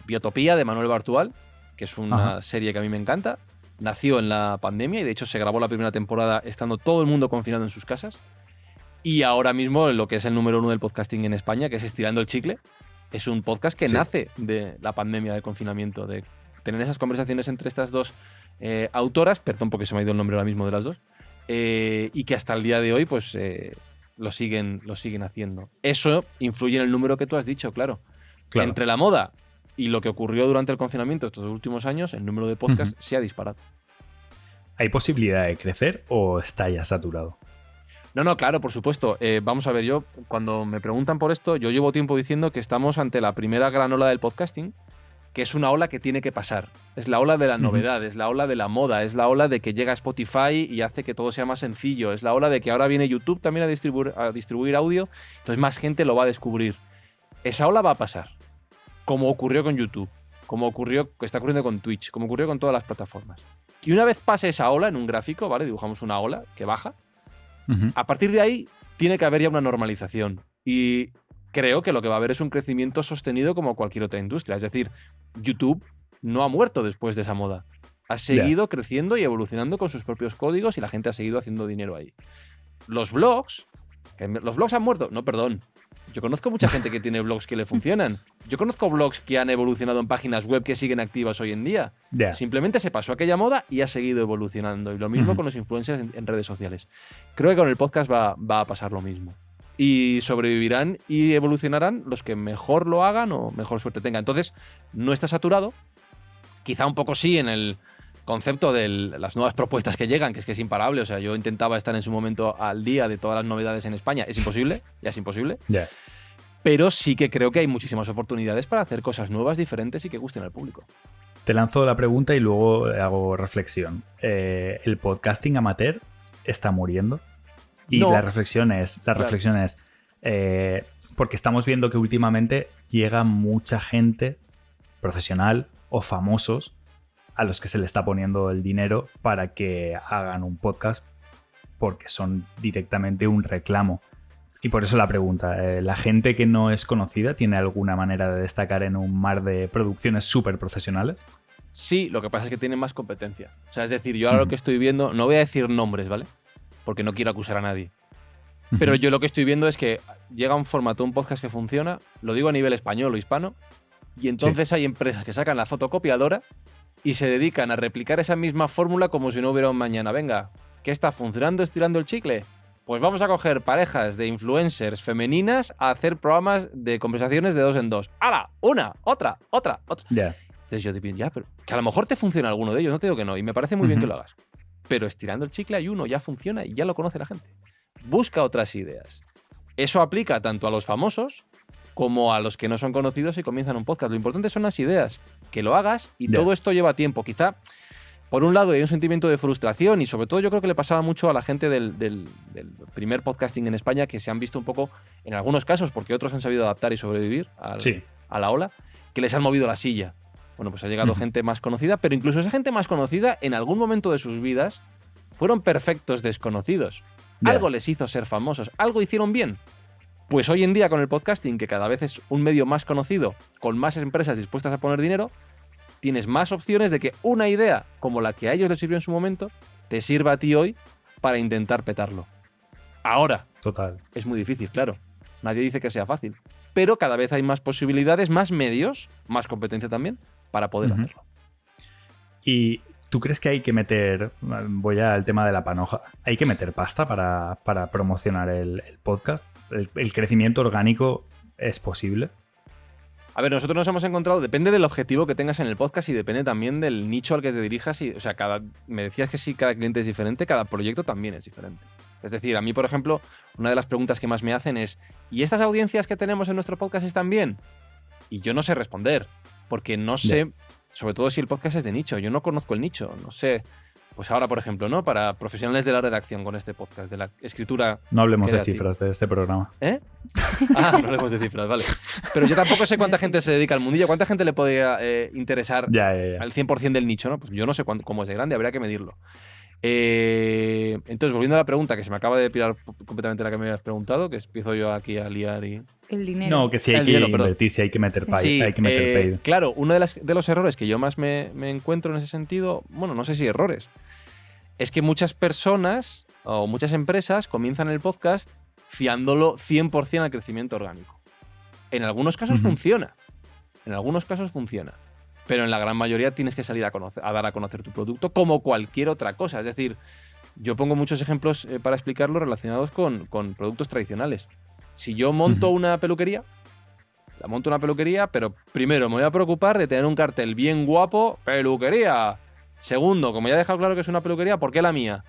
Biotopía, de Manuel Bartual, que es una serie que a mí me encanta. Nació en la pandemia y de hecho se grabó la primera temporada estando todo el mundo confinado en sus casas. Y ahora mismo lo que es el número 1 del podcasting en España, que es Estirando el Chicle, es un podcast que nace de la pandemia, del confinamiento, de tener esas conversaciones entre estas dos autoras, perdón porque se me ha ido el nombre ahora mismo de las dos, y que hasta el día de hoy pues lo siguen haciendo. Eso influye en el número que tú has dicho, claro. Entre la moda y lo que ocurrió durante el confinamiento estos últimos años, el número de podcasts se ha disparado. ¿Hay posibilidad de crecer o está ya saturado? No, claro, por supuesto. Vamos a ver, yo cuando me preguntan por esto, yo llevo tiempo diciendo que estamos ante la primera gran ola del podcasting, que es una ola que tiene que pasar. Es la ola de la novedad, es la ola de la moda, es la ola de que llega Spotify y hace que todo sea más sencillo, es la ola de que ahora viene YouTube también a distribuir audio, entonces más gente lo va a descubrir. Esa ola va a pasar, como ocurrió con YouTube, como está ocurriendo con Twitch, como ocurrió con todas las plataformas. Y una vez pase esa ola en un gráfico, ¿vale? Dibujamos una ola que baja. A partir de ahí tiene que haber ya una normalización. Y creo que lo que va a haber es un crecimiento sostenido como cualquier otra industria. Es decir, YouTube no ha muerto después de esa moda. Ha seguido creciendo y evolucionando con sus propios códigos y la gente ha seguido haciendo dinero ahí. Los blogs han muerto. No, perdón. Yo conozco mucha gente que tiene blogs que le funcionan. Yo conozco blogs que han evolucionado en páginas web que siguen activas hoy en día. Simplemente se pasó aquella moda y ha seguido evolucionando. Y lo mismo con los influencers en redes sociales. Creo que con el podcast va a pasar lo mismo. Y sobrevivirán y evolucionarán los que mejor lo hagan o mejor suerte tengan. Entonces, no está saturado. Quizá un poco sí en el concepto de las nuevas propuestas que llegan, que es imparable. O sea, yo intentaba estar en su momento al día de todas las novedades en España. Es imposible, ya es imposible. Pero sí que creo que hay muchísimas oportunidades para hacer cosas nuevas, diferentes y que gusten al público. Te lanzo la pregunta y luego hago reflexión. ¿El podcasting amateur está muriendo? Y no. La reflexión es, porque estamos viendo que últimamente llega mucha gente profesional o famosos a los que se le está poniendo el dinero para que hagan un podcast porque son directamente un reclamo. Y por eso la pregunta, ¿la gente que no es conocida tiene alguna manera de destacar en un mar de producciones súper profesionales? Sí, lo que pasa es que tienen más competencia. O sea, es decir, yo ahora lo que estoy viendo, no voy a decir nombres, ¿vale? Porque no quiero acusar a nadie. Pero yo lo que estoy viendo es que llega un formato, un podcast que funciona, lo digo a nivel español o hispano, y entonces hay empresas que sacan la fotocopiadora y se dedican a replicar esa misma fórmula como si no hubiera un mañana. Venga, ¿qué está funcionando estirando el chicle? Pues vamos a coger parejas de influencers femeninas a hacer programas de conversaciones de 2 en 2. ¡Hala! Una, otra. Entonces yo te pienso, pero que a lo mejor te funciona alguno de ellos, no te digo que no, y me parece muy bien que lo hagas. Pero estirando el chicle hay uno, ya funciona y ya lo conoce la gente. Busca otras ideas. Eso aplica tanto a los famosos como a los que no son conocidos y comienzan un podcast. Lo importante son las ideas, que lo hagas y todo esto lleva tiempo. Quizá, por un lado, hay un sentimiento de frustración y sobre todo yo creo que le pasaba mucho a la gente del primer podcasting en España, que se han visto un poco, en algunos casos, porque otros han sabido adaptar y sobrevivir a la ola, que les han movido la silla. Bueno, pues ha llegado gente más conocida, pero incluso esa gente más conocida, en algún momento de sus vidas, fueron perfectos desconocidos. Algo les hizo ser famosos, algo hicieron bien. Pues hoy en día con el podcasting, que cada vez es un medio más conocido, con más empresas dispuestas a poner dinero, tienes más opciones de que una idea como la que a ellos les sirvió en su momento, te sirva a ti hoy para intentar petarlo. Ahora, es muy difícil, claro. Nadie dice que sea fácil. Pero cada vez hay más posibilidades, más medios, más competencia también, para poder hacerlo. ¿Y tú crees que hay que meter, voy al tema de la panoja, hay que meter pasta para promocionar el podcast? ¿El crecimiento orgánico es posible? A ver, nosotros nos hemos encontrado, depende del objetivo que tengas en el podcast y depende también del nicho al que te dirijas. O sea, me decías que sí, cada cliente es diferente, cada proyecto también es diferente. Es decir, a mí, por ejemplo, una de las preguntas que más me hacen es ¿y estas audiencias que tenemos en nuestro podcast están bien? Y yo no sé responder, porque no sé, sobre todo si el podcast es de nicho, yo no conozco el nicho, no sé Pues ahora, por ejemplo, ¿no? Para profesionales de la redacción con este podcast, de la escritura. No hablemos de creativa. cifras de este programa. ¿Eh? Ah, no hablemos de cifras, vale. Pero yo tampoco sé cuánta gente se dedica al mundillo, cuánta gente le podría interesar Ya. al 100% del nicho, ¿no? Pues yo no sé cómo es de grande, habría que medirlo. Entonces, volviendo a la pregunta, que se me acaba de pirar completamente la que me habías preguntado, que empiezo yo aquí a liar y... El dinero. No, que sí hay El que dinero, perdón. invertir, sí hay que meter pay. Sí, Hay que meter pay. claro, uno de los errores que yo más me encuentro en ese sentido, bueno, no sé si errores, es que muchas personas o muchas empresas comienzan el podcast fiándolo 100% al crecimiento orgánico. En algunos casos Ujú. funciona. En algunos casos funciona. Pero en la gran mayoría tienes que salir a dar a conocer tu producto como cualquier otra cosa. Es decir, yo pongo muchos ejemplos para explicarlo relacionados con productos tradicionales. Si yo monto Ujú. una peluquería, la monto una peluquería, pero primero me voy a preocupar de tener un cartel bien guapo, peluquería. Segundo, como ya he dejado claro que es una peluquería, ¿por qué la mía?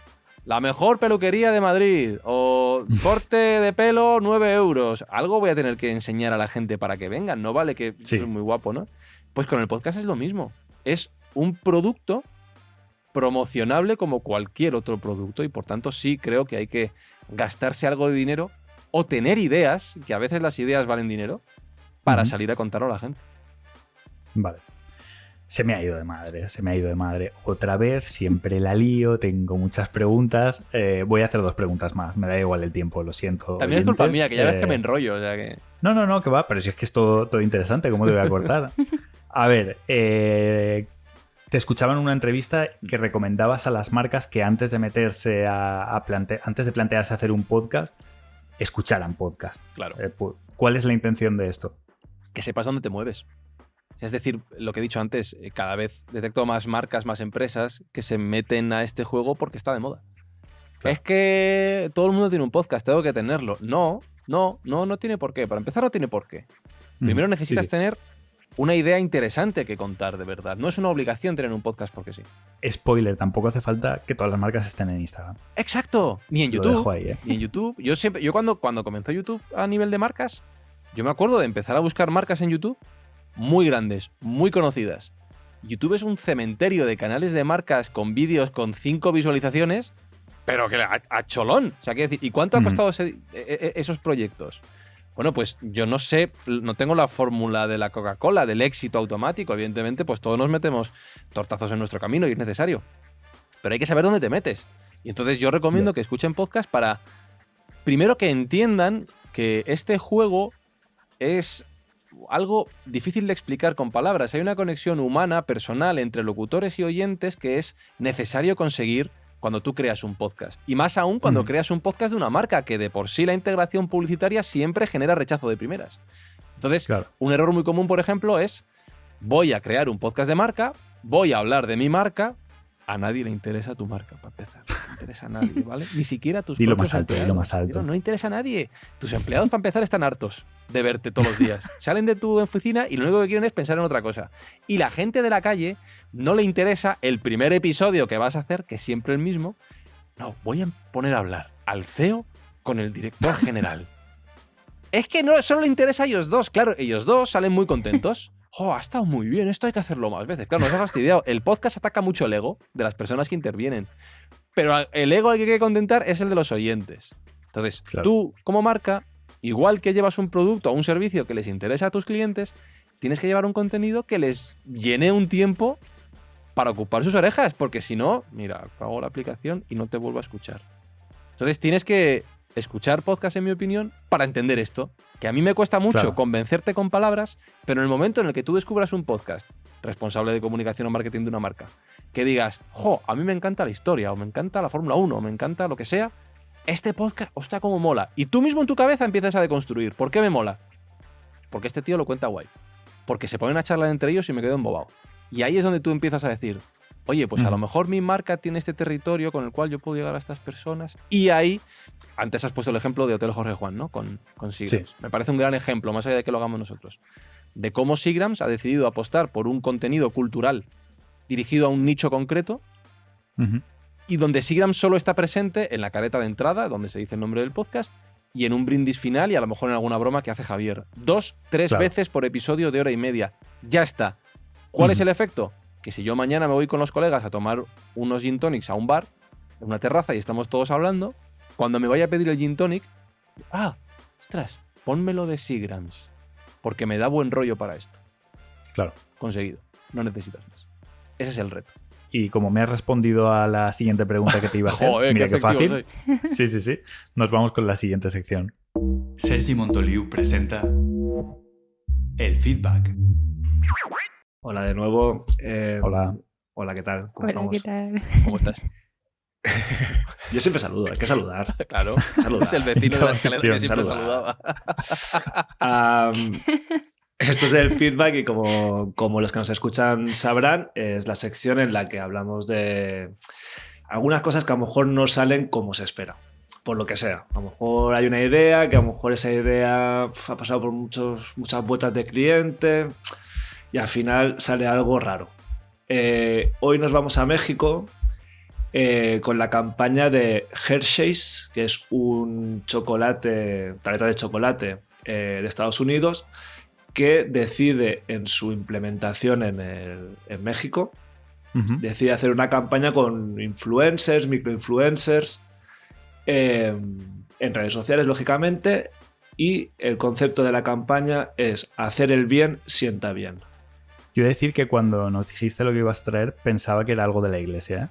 La mejor peluquería de Madrid. O corte de pelo, 9 euros. Algo voy a tener que enseñar a la gente para que vengan. No vale que Sí. eso es muy guapo, ¿no? Pues con el podcast es lo mismo. Es un producto promocionable como cualquier otro producto y por tanto sí creo que hay que gastarse algo de dinero o tener ideas, que a veces las ideas valen dinero, para Ujú. salir a contarlo a la gente. Vale. Se me ha ido de madre. Otra vez, siempre la lío, tengo muchas preguntas. Voy a hacer 2 preguntas más. Me da igual el tiempo, lo siento. También es culpa oyentes. mía, que ya ves que me enrollo. O sea que... No, que va, pero si es que es todo interesante, ¿cómo te voy a cortar? A ver, te escuchaba en una entrevista que recomendabas a las marcas que antes de meterse antes de plantearse hacer un podcast, escucharan podcast. Claro. ¿Cuál es la intención de esto? Que sepas dónde te mueves. Es decir, lo que he dicho antes, cada vez detecto más marcas, más empresas que se meten a este juego porque está de moda. Claro. Es que todo el mundo tiene un podcast, tengo que tenerlo. No tiene por qué. Para empezar, no tiene por qué. Primero necesitas Sí. tener una idea interesante que contar, de verdad. No es una obligación tener un podcast porque sí. Spoiler, tampoco hace falta que todas las marcas estén en Instagram. ¡Exacto! Ni en Lo YouTube. dejo ahí, ¿eh? Ni en YouTube. Yo cuando comenzó YouTube a nivel de marcas, yo me acuerdo de empezar a buscar marcas en YouTube muy grandes, muy conocidas. YouTube es un cementerio de canales de marcas con vídeos con 5 visualizaciones, pero que a cholón. O sea, quiero decir, ¿y cuánto ha Ujú. costado esos proyectos? Bueno, pues yo no sé, no tengo la fórmula de la Coca-Cola, del éxito automático. Evidentemente, pues todos nos metemos tortazos en nuestro camino y es necesario. Pero hay que saber dónde te metes. Y entonces yo recomiendo Bien. que escuchen podcast para, primero, que entiendan que este juego es algo difícil de explicar con palabras. Hay una conexión humana, personal, entre locutores y oyentes que es necesario conseguir cuando tú creas un podcast. Y más aún cuando Ujú. creas un podcast de una marca, que de por sí la integración publicitaria siempre genera rechazo de primeras. Entonces, Claro. un error muy común, por ejemplo, es: voy a crear un podcast de marca, voy a hablar de mi marca. A nadie le interesa tu marca, para empezar. No le interesa a nadie, ¿vale? Ni siquiera a tus Dilo propios más alto, empleados. dilo más alto. No le interesa a nadie. Tus empleados, para empezar, están hartos de verte todos los días. Salen de tu oficina y lo único que quieren es pensar en otra cosa. Y la gente de la calle no le interesa el primer episodio que vas a hacer, que es siempre el mismo. No, voy a poner a hablar al CEO con el director general. Es que no solo le interesa a ellos dos. Claro, ellos dos salen muy contentos. ¡Oh, ha estado muy bien! Esto hay que hacerlo más veces. Claro, nos ha fastidiado. El podcast ataca mucho el ego de las personas que intervienen. Pero el ego al que hay que contentar es el de los oyentes. Entonces, Claro. tú, como marca, igual que llevas un producto o un servicio que les interesa a tus clientes, tienes que llevar un contenido que les llene un tiempo para ocupar sus orejas. Porque si no, mira, apago la aplicación y no te vuelvo a escuchar. Entonces, tienes que escuchar podcast, en mi opinión, para entender esto. Que a mí me cuesta mucho Claro. convencerte con palabras, pero en el momento en el que tú descubras un podcast responsable de comunicación o marketing de una marca, que digas: jo, a mí me encanta la historia, o me encanta la Fórmula 1, o me encanta lo que sea, este podcast, hostia, cómo mola. Y tú mismo en tu cabeza empiezas a deconstruir. ¿Por qué me mola? Porque este tío lo cuenta guay. Porque se ponen a charlar entre ellos y me quedo embobado. Y ahí es donde tú empiezas a decir: oye, pues a lo mejor mi marca tiene este territorio con el cual yo puedo llegar a estas personas. Y ahí, antes has puesto el ejemplo de Hotel Jorge Juan, ¿no? Con Seagrams. Sí. Me parece un gran ejemplo, más allá de que lo hagamos nosotros, de cómo Seagrams ha decidido apostar por un contenido cultural dirigido a un nicho concreto, Ujú. y donde Seagrams solo está presente en la careta de entrada, donde se dice el nombre del podcast, y en un brindis final y a lo mejor en alguna broma que hace Javier. 2, 3 Claro. veces por episodio de hora y media. Ya está. ¿Cuál es Ujú. el efecto? que si yo mañana me voy con los colegas a tomar unos gin tonics a un bar, en una terraza, y estamos todos hablando, cuando me vaya a pedir el gin tonic, ostras, pónmelo de Seagrams, porque me da buen rollo para esto. Claro. Conseguido. No necesitas más. Ese es el reto. Y como me has respondido a la siguiente pregunta que te iba a hacer, Joder, mira qué qué fácil. efectivo Sí. Nos vamos con la siguiente sección. Sergi Montoliu presenta el feedback. Hola de nuevo. Hola. Hola, ¿qué tal? ¿Cómo Hola, estamos? ¿qué tal? ¿Cómo estás? Yo siempre saludo, hay que saludar. Claro. Saludar. Es el vecino de la escalera que siempre Saludar. saludaba. Esto es el feedback y como los que nos escuchan sabrán, es la sección en la que hablamos de algunas cosas que a lo mejor no salen como se espera, por lo que sea. A lo mejor hay una idea, que a lo mejor esa idea ha pasado por muchas vueltas de cliente y al final sale algo raro. Hoy nos vamos a México con la campaña de Hershey's, que es un tableta de chocolate de Estados Unidos, que decide en su implementación en México, decide hacer una campaña con influencers, microinfluencers, en redes sociales, lógicamente, y el concepto de la campaña es hacer el bien, sienta bien. Yo he de decir que cuando nos dijiste lo que ibas a traer, pensaba que era algo de la iglesia, ¿eh?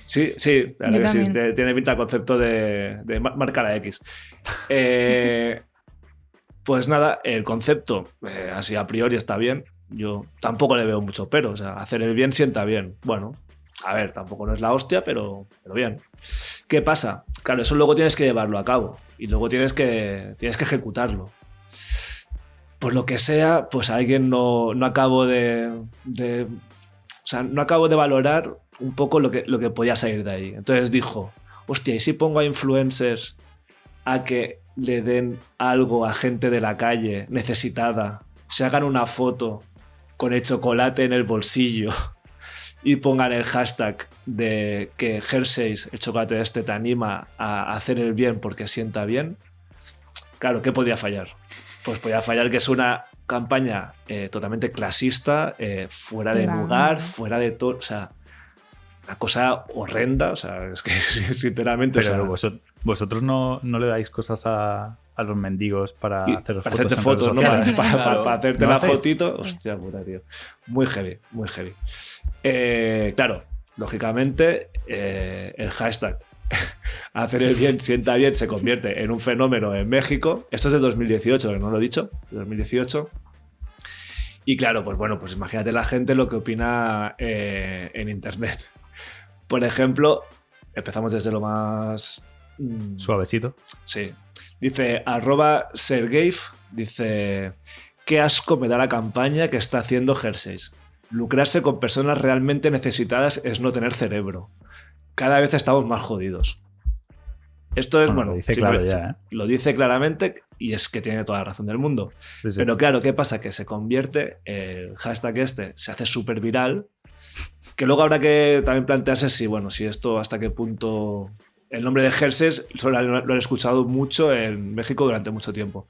Sí, la verdad que sí, tiene pinta el concepto de marca la X. Pues nada, el concepto, así a priori está bien. Yo tampoco le veo mucho pero. O sea, hacer el bien sienta bien. Bueno, a ver, tampoco no es la hostia, pero bien. ¿Qué pasa? Claro, eso luego tienes que llevarlo a cabo. Y luego tienes que ejecutarlo. Por lo que sea, pues alguien no acabo no acabo de valorar un poco lo que podía salir de ahí. Entonces dijo, hostia, ¿y si pongo a influencers a que le den algo a gente de la calle necesitada, se hagan una foto con el chocolate en el bolsillo y pongan el hashtag de que Hershey's, el chocolate este, te anima a hacer el bien porque sienta bien? Claro, ¿qué podría fallar? Pues podría fallar que es una campaña totalmente clasista, fuera de lugar, fuera de todo, o sea, una cosa horrenda, o sea, es que sinceramente... Pero o sea, vosotros no le dais cosas a los mendigos para hacer para hacerte fotos, ¿no? sociales. Para hacerte ¿No la hacéis? fotito. Hostia puta, tío. Muy heavy, muy heavy. Claro, lógicamente, el hashtag hacer el bien, sienta bien, se convierte en un fenómeno en México. Esto es de 2018, que no lo he dicho, de 2018. Y claro, pues bueno, pues imagínate la gente lo que opina en internet. Por ejemplo, empezamos desde lo más... Suavecito. Sí. Dice, @Sergeif, dice, qué asco me da la campaña que está haciendo Hershey's. Lucrarse con personas realmente necesitadas es no tener cerebro. Cada vez estamos más jodidos. Esto es, bueno, lo dice claro ya, ¿eh? Lo dice claramente y es que tiene toda la razón del mundo. Sí. Pero claro, ¿qué pasa? Que se convierte, el hashtag este se hace súper viral, que luego habrá que también plantearse si esto hasta qué punto... El nombre de Hershey's lo he escuchado mucho en México durante mucho tiempo.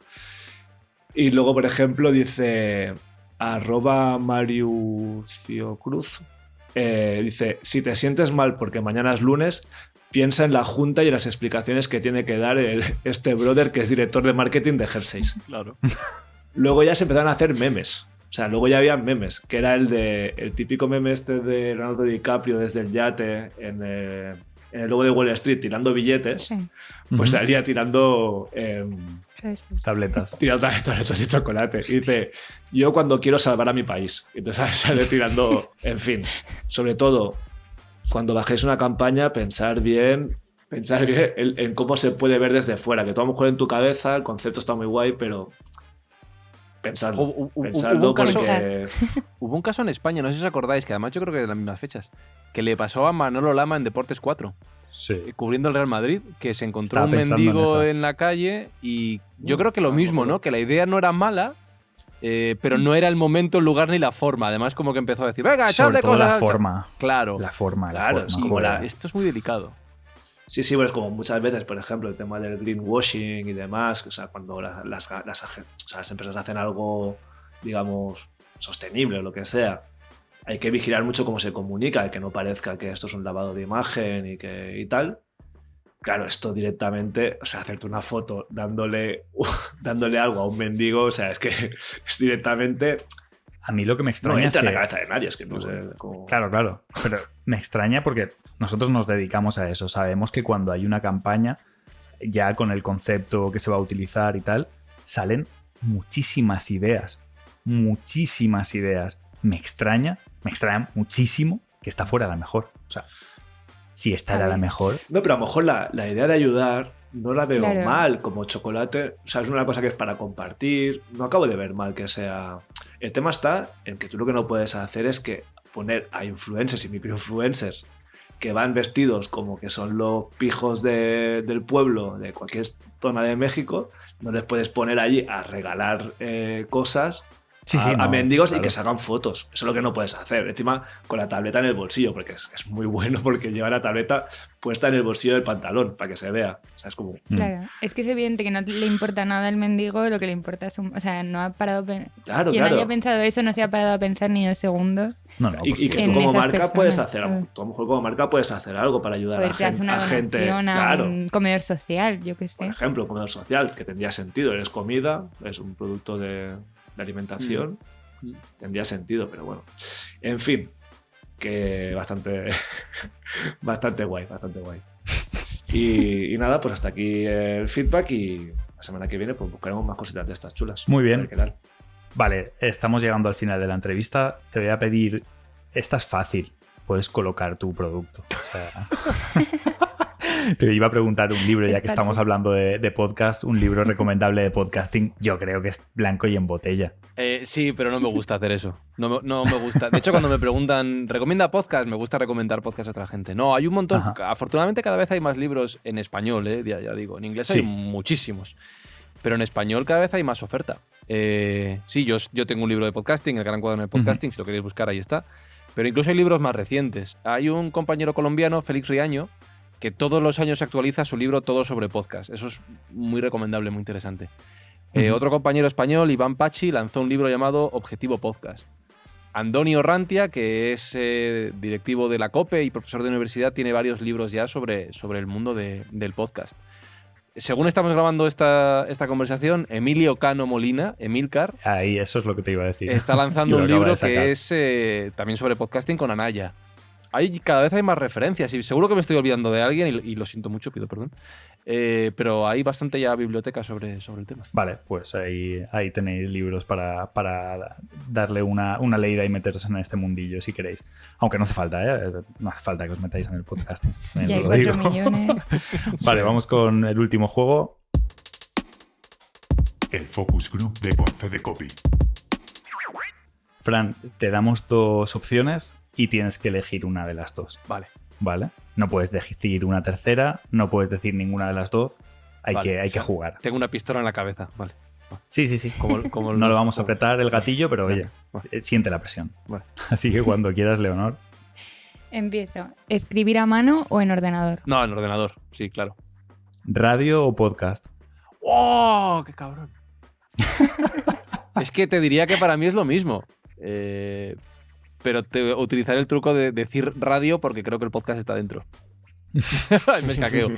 Y luego, por ejemplo, dice @Mariuciocruz, dice, si te sientes mal porque mañana es lunes, piensa en la junta y en las explicaciones que tiene que dar este brother que es director de marketing de Hershey's. Claro. Luego ya se empezaron a hacer memes. O sea, luego ya había memes, que era el típico meme este de Leonardo DiCaprio desde el yate en el logo de Wall Street tirando billetes. Sí. Pues salía tirando Tabletas. tabletas de chocolate. Y dice, yo cuando quiero salvar a mi país. Entonces sale tirando, en fin, sobre todo, cuando bajéis una campaña, pensar bien en cómo se puede ver desde fuera. Que tú a lo mejor en tu cabeza el concepto está muy guay, pero pensadlo Hubo un caso- porque... Hubo un caso en España, no sé si os acordáis, que además yo creo que de las mismas fechas, que le pasó a Manolo Lama en Deportes 4, Sí. cubriendo el Real Madrid, que se encontró Estaba un pensando en mendigo eso. en la calle y yo creo que lo mismo, ¿no? Que la idea no era mala, pero no era el momento, el lugar ni la forma. Además, como que empezó a decir, venga, Sobre echarle todo cosas. la forma. Claro. La forma. Claro, es como Esto es muy delicado. Sí, bueno, es como muchas veces, por ejemplo, el tema del greenwashing y demás, o sea, cuando las empresas hacen algo, digamos, sostenible o lo que sea, hay que vigilar mucho cómo se comunica, que no parezca que esto es un lavado de imagen y tal. Claro, esto directamente, o sea, hacerte una foto dándole algo a un mendigo, o sea, es que es directamente... A mí lo que me No extraña entra es en que... la cabeza de nadie, es que no sé cómo... Claro, pero me extraña porque nosotros nos dedicamos a eso. Sabemos que cuando hay una campaña, ya con el concepto que se va a utilizar y tal, salen muchísimas ideas. Muchísimas ideas. Me extraña muchísimo que esta fuera la mejor. O sea, si esta era la mejor... No, pero a lo mejor la idea de ayudar no la veo Claro. mal, como chocolate. O sea, es una cosa que es para compartir. No acabo de ver mal que sea... El tema está en que tú lo que no puedes hacer es que poner a influencers y microinfluencers que van vestidos como que son los pijos del pueblo, de cualquier zona de México, no les puedes poner allí a regalar cosas a no, mendigos claro. y que se hagan fotos. Eso es lo que no puedes hacer. Encima, con la tableta en el bolsillo, porque es muy bueno porque lleva la tableta puesta en el bolsillo del pantalón para que se vea. O sea, es como... Claro, es que es evidente que no le importa nada al mendigo, lo que le importa es o sea, no ha parado Claro, quien claro. haya pensado eso no se ha parado a pensar ni 2 segundos. No, pues Y que en tú como esas marca personas, puedes hacer claro. algo. Tú a lo mejor como marca puedes hacer algo para ayudar Poder hacer una a gente. donación a Claro. un comedor social, yo qué Por sé. ejemplo, un comedor social, que tendría sentido. Es comida, es un producto de alimentación. Tendría sentido, pero bueno. En fin, que bastante guay. Y nada, pues hasta aquí el feedback y la semana que viene pues buscaremos más cositas de estas chulas. Muy bien. A ver qué tal. Vale, estamos llegando al final de la entrevista. Te voy a pedir... Esta es fácil. Puedes colocar tu producto. O sea... Te iba a preguntar un libro, ya que estamos hablando de podcast, un libro recomendable de podcasting. Yo creo que es blanco y en botella. Sí, pero no me gusta hacer eso. No me gusta. De hecho, cuando me preguntan, ¿recomienda podcast? Me gusta recomendar podcast a otra gente. No, hay un montón. Ajá. Afortunadamente, cada vez hay más libros en español, ya digo. En inglés hay Sí. muchísimos. Pero en español cada vez hay más oferta. Sí, yo tengo un libro de podcasting, El Gran Cuaderno de Podcasting, si lo queréis buscar, ahí está. Pero incluso hay libros más recientes. Hay un compañero colombiano, Félix Riaño, que todos los años actualiza su libro Todo sobre podcast. Eso es muy recomendable, muy interesante. Otro compañero español, Iván Pachi, lanzó un libro llamado Objetivo Podcast. Andoni Orrantia, que es directivo de la COPE y profesor de universidad, tiene varios libros ya sobre el mundo del podcast. Según estamos grabando esta conversación, Emilio Cano Molina, Emilcar, Ahí, eso es lo que te iba a decir. está lanzando Yo lo un acabo libro de sacar. que es también sobre podcasting con Anaya. Cada vez hay más referencias y seguro que me estoy olvidando de alguien y lo siento mucho, pido perdón. Pero hay bastante ya biblioteca sobre el tema. Vale, pues ahí tenéis libros para darle una leída y meteros en este mundillo si queréis. Aunque no hace falta, ¿eh? No hace falta que os metáis en el podcasting. Ya hay Lo 4 digo. millones. Vale, vamos con el último juego. El Focus Group de Concede Copy. Fran, te damos 2 opciones y tienes que elegir una de las 2. Vale. ¿Vale? No puedes decir una tercera, no puedes decir ninguna de las 2. Hay Vale, que jugar. Tengo una pistola en la cabeza, vale. Sí. Como No lo vamos a apretar el gatillo, pero oye, Vale. siente la presión. Vale. Así que cuando quieras, Leonor. Empiezo. ¿Escribir a mano o en ordenador? No, en ordenador, sí, claro. ¿Radio o podcast? ¡Oh! ¡Qué cabrón! Es que te diría que para mí es lo mismo. Pero te utilizaré el truco de decir radio porque creo que el podcast está dentro. Me escaqueo.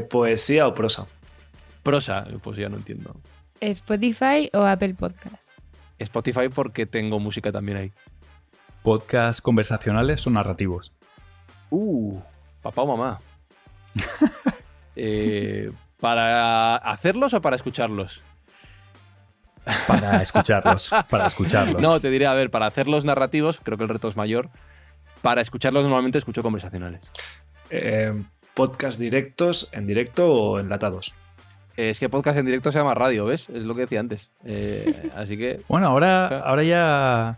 ¿Poesía o prosa? Prosa, pues ya no entiendo. ¿Spotify o Apple Podcast? Spotify porque tengo música también ahí. ¿Podcast conversacionales o narrativos? Papá o mamá. ¿Para hacerlos o para escucharlos? Para escucharlos. Para escucharlos. No, te diré, a ver, para hacerlos narrativos, creo que el reto es mayor. Para escucharlos normalmente escucho conversacionales. ¿Podcast directos, en directo o enlatados? Es que podcast en directo se llama radio, ¿ves? Es lo que decía antes. Así que... Bueno, ahora ya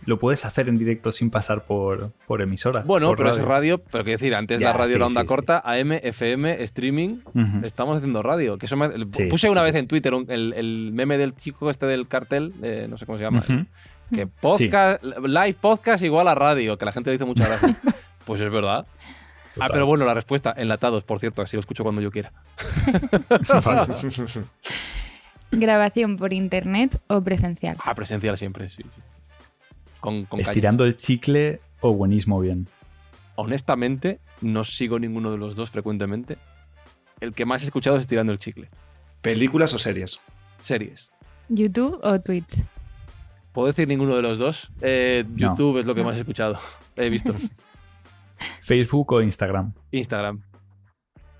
lo puedes hacer en directo sin pasar por emisora. Bueno, por pero es radio, pero quiero decir, antes Ya, la radio sí, era onda sí, corta, AM, FM, streaming, Ujú. estamos haciendo radio. Que eso Sí, puse sí, una sí, vez en Twitter el meme del chico este del cartel, no sé cómo se llama, Ujú. que podcast, live podcast igual a radio, que la gente le dice muchas gracias. Pues es verdad. Total. Pero bueno, la respuesta, enlatados, por cierto, así lo escucho cuando yo quiera. ¿Grabación por internet o presencial? Presencial siempre, sí. con cañas. ¿Estirando el chicle o buenismo bien? Honestamente, no sigo ninguno de los dos frecuentemente. El que más he escuchado es Estirando el chicle. ¿Películas o series? Series. ¿YouTube o Twitch? ¿Puedo decir ninguno de los dos? YouTube es lo que más he escuchado. He visto. ¿Facebook o Instagram? Instagram.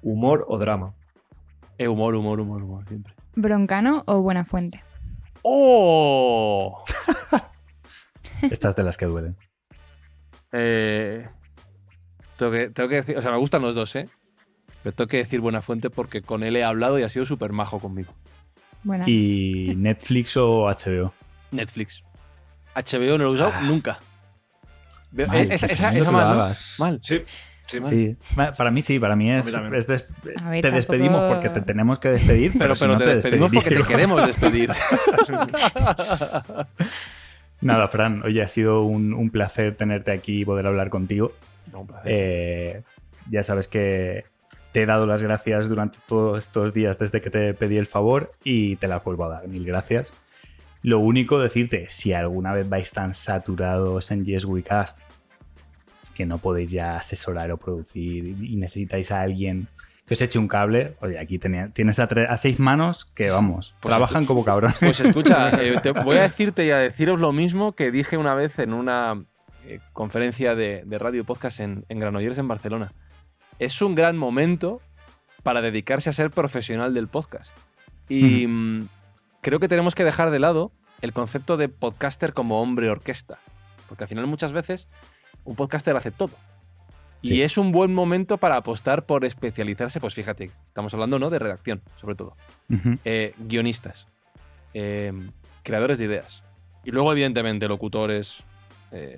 ¿Humor o drama? Humor, siempre. ¿Broncano o Buenafuente? ¡Oh! Estas de las que duelen. Tengo que decir, o sea, me gustan los dos, pero tengo que decir Buenafuente porque con él he hablado y ha sido súper majo conmigo. Buena. ¿Y Netflix o HBO? Netflix. HBO no lo he usado nunca. Mal, esa no te mal, lo ¿no? hagas. Mal. Sí. Sí, para mí sí, para mí es, A mí también. A ver, te tampoco- despedimos porque te tenemos que despedir, pero, Pero si no te despedimos porque te despediríamos. queremos despedir. Nada, Fran, oye, ha sido un placer tenerte aquí y poder hablar contigo. No, un placer. Ya sabes que te he dado las gracias durante todos estos días desde que te pedí el favor y te las vuelvo a dar. Mil gracias. Lo único decirte, si alguna vez vais tan saturados en Yes We Cast que no podéis ya asesorar o producir y necesitáis a alguien que os eche un cable, oye, aquí tienes a 6 manos que, vamos, Pues trabajan como cabrones. Pues escucha, voy a decirte y a deciros lo mismo que dije una vez en una conferencia de radio podcast en Granollers, en Barcelona. Es un gran momento para dedicarse a ser profesional del podcast. Y creo que tenemos que dejar de lado el concepto de podcaster como hombre orquesta. Porque al final muchas veces un podcaster hace todo. Sí. Y es un buen momento para apostar por especializarse. Pues fíjate, estamos hablando, ¿no?, de redacción, sobre todo. Ujú. Guionistas, creadores de ideas. Y luego, evidentemente, locutores,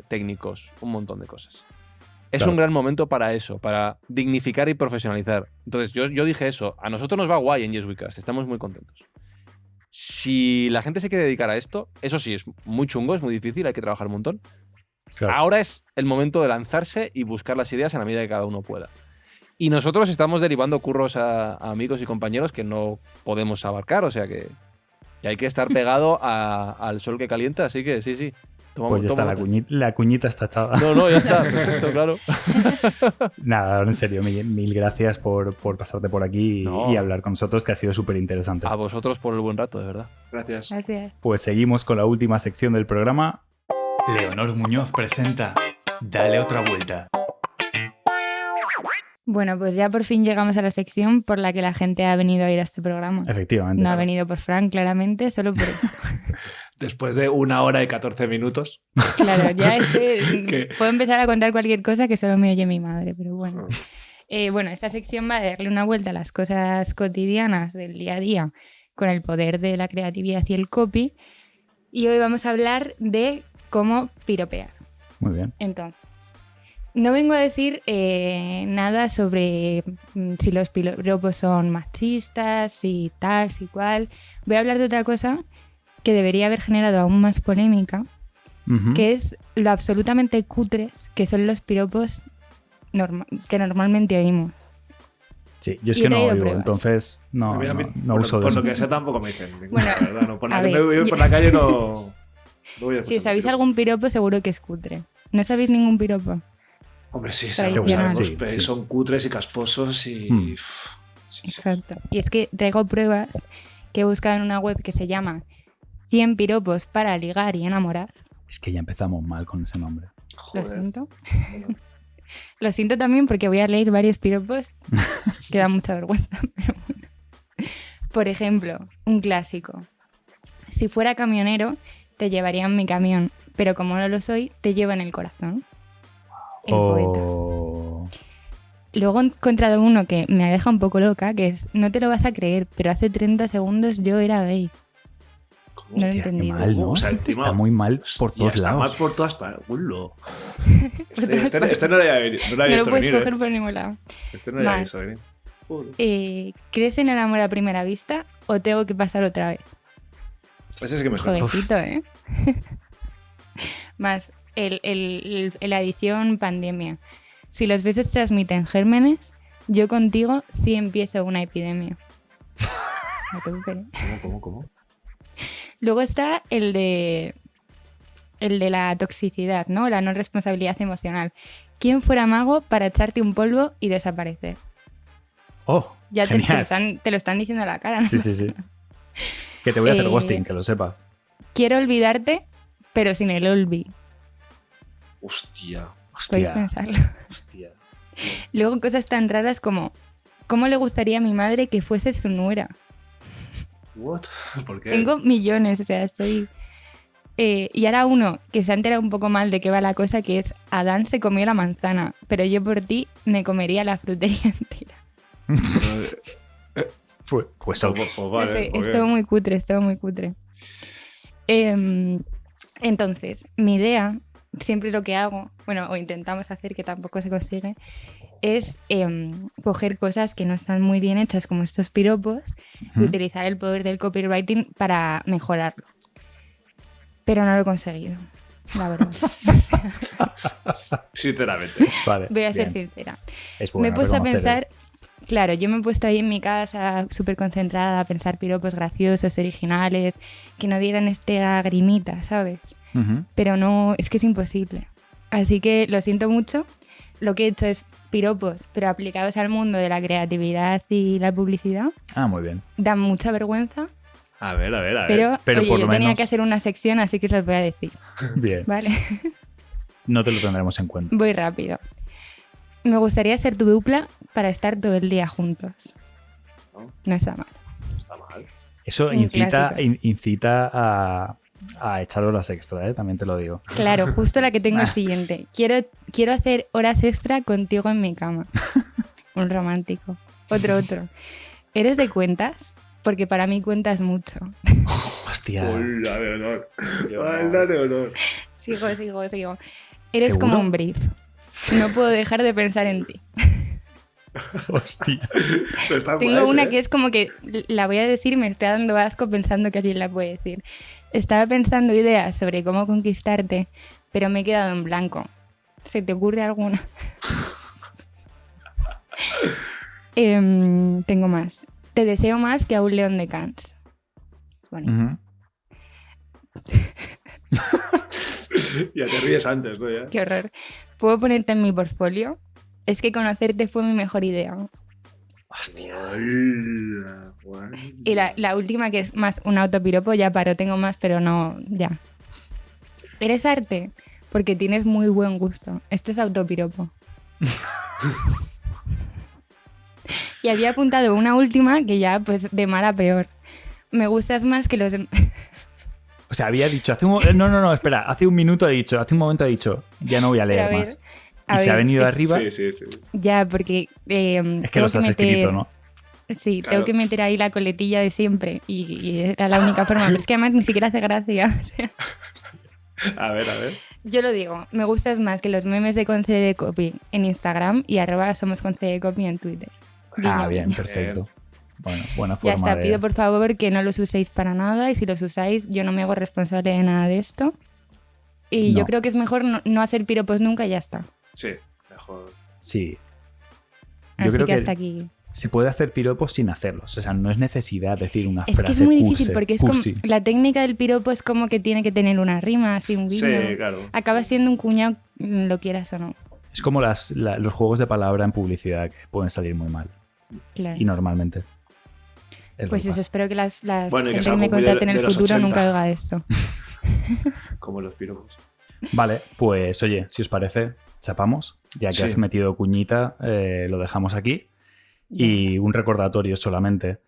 técnicos, un montón de cosas. Es Claro. un gran momento para eso, para dignificar y profesionalizar. Entonces, yo dije eso. A nosotros nos va guay en Yes We Cast, estamos muy contentos. Si la gente se quiere dedicar a esto, eso sí, es muy chungo, es muy difícil, hay que trabajar un montón. Claro. Ahora es el momento de lanzarse y buscar las ideas a la medida que cada uno pueda. Y nosotros estamos derivando curros a amigos y compañeros que no podemos abarcar, o sea que hay que estar pegado al sol que calienta, así que sí. Pues ya está, la cuñita está echada. No, ya está, perfecto, claro. Nada, en serio, mil gracias por pasarte por aquí No. y hablar con nosotros, que ha sido súper interesante. A vosotros por el buen rato, de verdad. Gracias. Gracias. Pues seguimos con la última sección del programa. Leonor Muñoz presenta Dale otra vuelta. Bueno, pues ya por fin llegamos a la sección por la que la gente ha venido a ir a este programa. Efectivamente. No ha venido por Fran, claramente, solo por eso. Después de 1 hora y 14 minutos. Claro, ya es que ¿Qué? puedo empezar a contar cualquier cosa que solo me oye mi madre, pero bueno. Bueno, esta sección va a darle una vuelta a las cosas cotidianas del día a día con el poder de la creatividad y el copy. Y hoy vamos a hablar de cómo piropear. Muy bien. Entonces, no vengo a decir nada sobre si los piropos son machistas, si tal, si cual. Voy a hablar de otra cosa que debería haber generado aún más polémica, Ujú. que es lo absolutamente cutres que son los piropos que normalmente oímos. Sí, yo es y he que no traído oigo, pruebas. entonces no A mí, no uso de por eso. lo que sé tampoco me dicen. Bueno, la verdad, no, por a la que ver, me voy yo- por la calle no voy a Si escuchar sabéis música. algún piropo, seguro que es cutre. ¿No sabéis ningún piropo? Hombre, sí, tradicional? sabemos, Sí, pero sí. son cutres y casposos y... Hmm. Sí. Exacto. Y es que traigo pruebas que he buscado en una web que se llama 100 piropos para ligar y enamorar. Es que ya empezamos mal con ese nombre. Lo Joder. siento. Lo siento también porque voy a leer varios piropos que dan mucha vergüenza. Pero bueno. Por ejemplo, un clásico. Si fuera camionero, te llevaría en mi camión, pero como no lo soy, te llevo en el corazón. El poeta. Oh. Luego he encontrado uno que me deja un poco loca, que es, no te lo vas a creer, pero hace 30 segundos yo era gay. ¿Cómo? No lo he Hostia, qué entendido. mal, ¿no? O sea, encima- Está muy mal por Hostia, todos está lados. mal por todas partes. Ulo. Por todas Este partes. no lo había visto No lo puedes venir. coger por ningún lado. Este no lo había Más. visto venir. Joder. ¿Crees en el amor a primera vista o tengo que pasar otra vez? Ese sí que me suena. Jovencito, ¿eh? Más, la edición pandemia. Si los besos transmiten gérmenes, yo contigo sí empiezo una epidemia. A tope, ¿eh? ¿Cómo? Luego está el de el de la toxicidad, ¿no? La no responsabilidad emocional. ¿Quién fuera mago para echarte un polvo y desaparecer? Oh, Ya te genial. lo están diciendo a la cara, ¿no? Sí. Que te voy a hacer Eh, ghosting, que lo sepas. Quiero olvidarte, pero sin el olvi. Hostia. Podéis Hostia. pensarlo. Hostia. Luego cosas tan raras como ¿cómo le gustaría a mi madre que fuese su nuera? What? ¿Por qué? Tengo millones, o sea, estoy... y ahora uno que se ha enterado un poco mal de qué va la cosa, que es Adán se comió la manzana, pero yo por ti me comería la frutería entera. Pues algo. Pues No vale, sé, pues es todo muy cutre, es todo muy cutre. Entonces, mi idea, siempre lo que hago, bueno, o intentamos hacer, que tampoco se consigue, es coger cosas que no están muy bien hechas, como estos piropos, y utilizar el poder del copywriting para mejorarlo. Pero no lo he conseguido, la verdad. Sinceramente. Vale, Voy a ser bien. sincera. Es bueno Me he puesto a reconocer, pensar, claro, yo me he puesto ahí en mi casa súper concentrada a pensar piropos graciosos, originales, que no dieran este lagrimita, ¿sabes? Ujú. Pero no, es que es imposible. Así que lo siento mucho. Lo que he hecho es piropos, pero aplicados al mundo de la creatividad y la publicidad. Ah, muy bien. Dan mucha vergüenza, A ver. pero pero oye, por yo lo tenía menos- que hacer una sección, así que os lo voy a decir, Bien. ¿vale? No te lo tendremos en cuenta. Voy rápido. Me gustaría ser tu dupla para estar todo el día juntos. No está mal. Está mal. Eso Un incita, clásico. incita a echar horas extra, ¿eh? También te lo digo. Claro, justo la que tengo el siguiente. Quiero hacer horas extra contigo en mi cama. Un romántico. Otro. ¿Eres de cuentas? Porque para mí cuentas mucho. Hostia. Hola de honor. Hola de honor. Sigo. Eres ¿Seguro? como un brief. No puedo dejar de pensar en ti. Hostia. Tengo una que es como que la voy a decir y me está dando asco pensando que alguien la puede decir. Estaba pensando ideas sobre cómo conquistarte, pero me he quedado en blanco. ¿Se te ocurre alguna? Tengo más. Te deseo más que a un león de Cannes. Bonito. Ujú. Ya te ríes antes, ¿no? Ya. Qué horror. ¿Puedo ponerte en mi portfolio? Es que conocerte fue mi mejor idea. Hola, guay. Y la última, que es más un autopiropo, ya paro, tengo más, pero no, ya. ¿Eres arte? Porque tienes muy buen gusto. Esto es autopiropo. Y había apuntado una última que ya, pues, de mal a peor. Me gustas más que los... O sea, había dicho no, espera, hace un momento ha dicho, ya no voy a leer Pero a ver, más. Y se ha venido arriba. Sí. Ya, porque... Es que los has escrito, ¿no? Sí, Claro. tengo que meter ahí la coletilla de siempre. Y era la única forma. Pero es que además ni siquiera hace gracia. O sea, A ver. yo lo digo, me gustas más que los memes de Conce de Copy en Instagram y @somosconcedecopy en Twitter. Ah, Guiño, bien, guiño. perfecto. Bueno, buena Ya forma está, de... pido por favor que no los uséis para nada y si los usáis yo no me hago responsable de nada de esto. Y No. yo creo que es mejor no hacer piropos nunca y ya está. Sí, mejor. Sí. Yo Así creo que que hasta aquí. se puede hacer piropos sin hacerlos. O sea, no es necesidad decir una Es frase que es muy cursi, difícil porque es como, cursi. la técnica del piropo es como que tiene que tener una rima, así un guiño. Sí, claro. Acaba siendo un cuñado, lo quieras o no. Es como los juegos de palabra en publicidad que pueden salir muy mal. Claro. Y normalmente. es Pues lo eso, que espero que las Bueno, y que gente es que algo me muy contrate en de el los futuro 80. nunca oiga esto. Como los piropos. pasa. Vale, pues oye, si os parece, chapamos. Ya que Sí. has metido cuñita, lo dejamos aquí. Y un recordatorio solamente.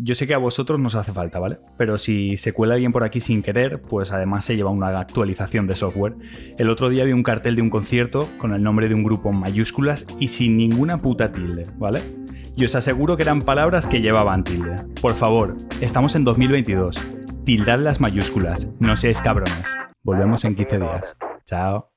Yo sé que a vosotros nos hace falta, ¿vale? Pero si se cuela alguien por aquí sin querer, pues además se lleva una actualización de software. El otro día vi un cartel de un concierto con el nombre de un grupo en mayúsculas y sin ninguna puta tilde, ¿vale? Y os aseguro que eran palabras que llevaban tilde. Por favor, estamos en 2022. Tildad las mayúsculas, no seáis cabrones. Volvemos en 15 días. Chao.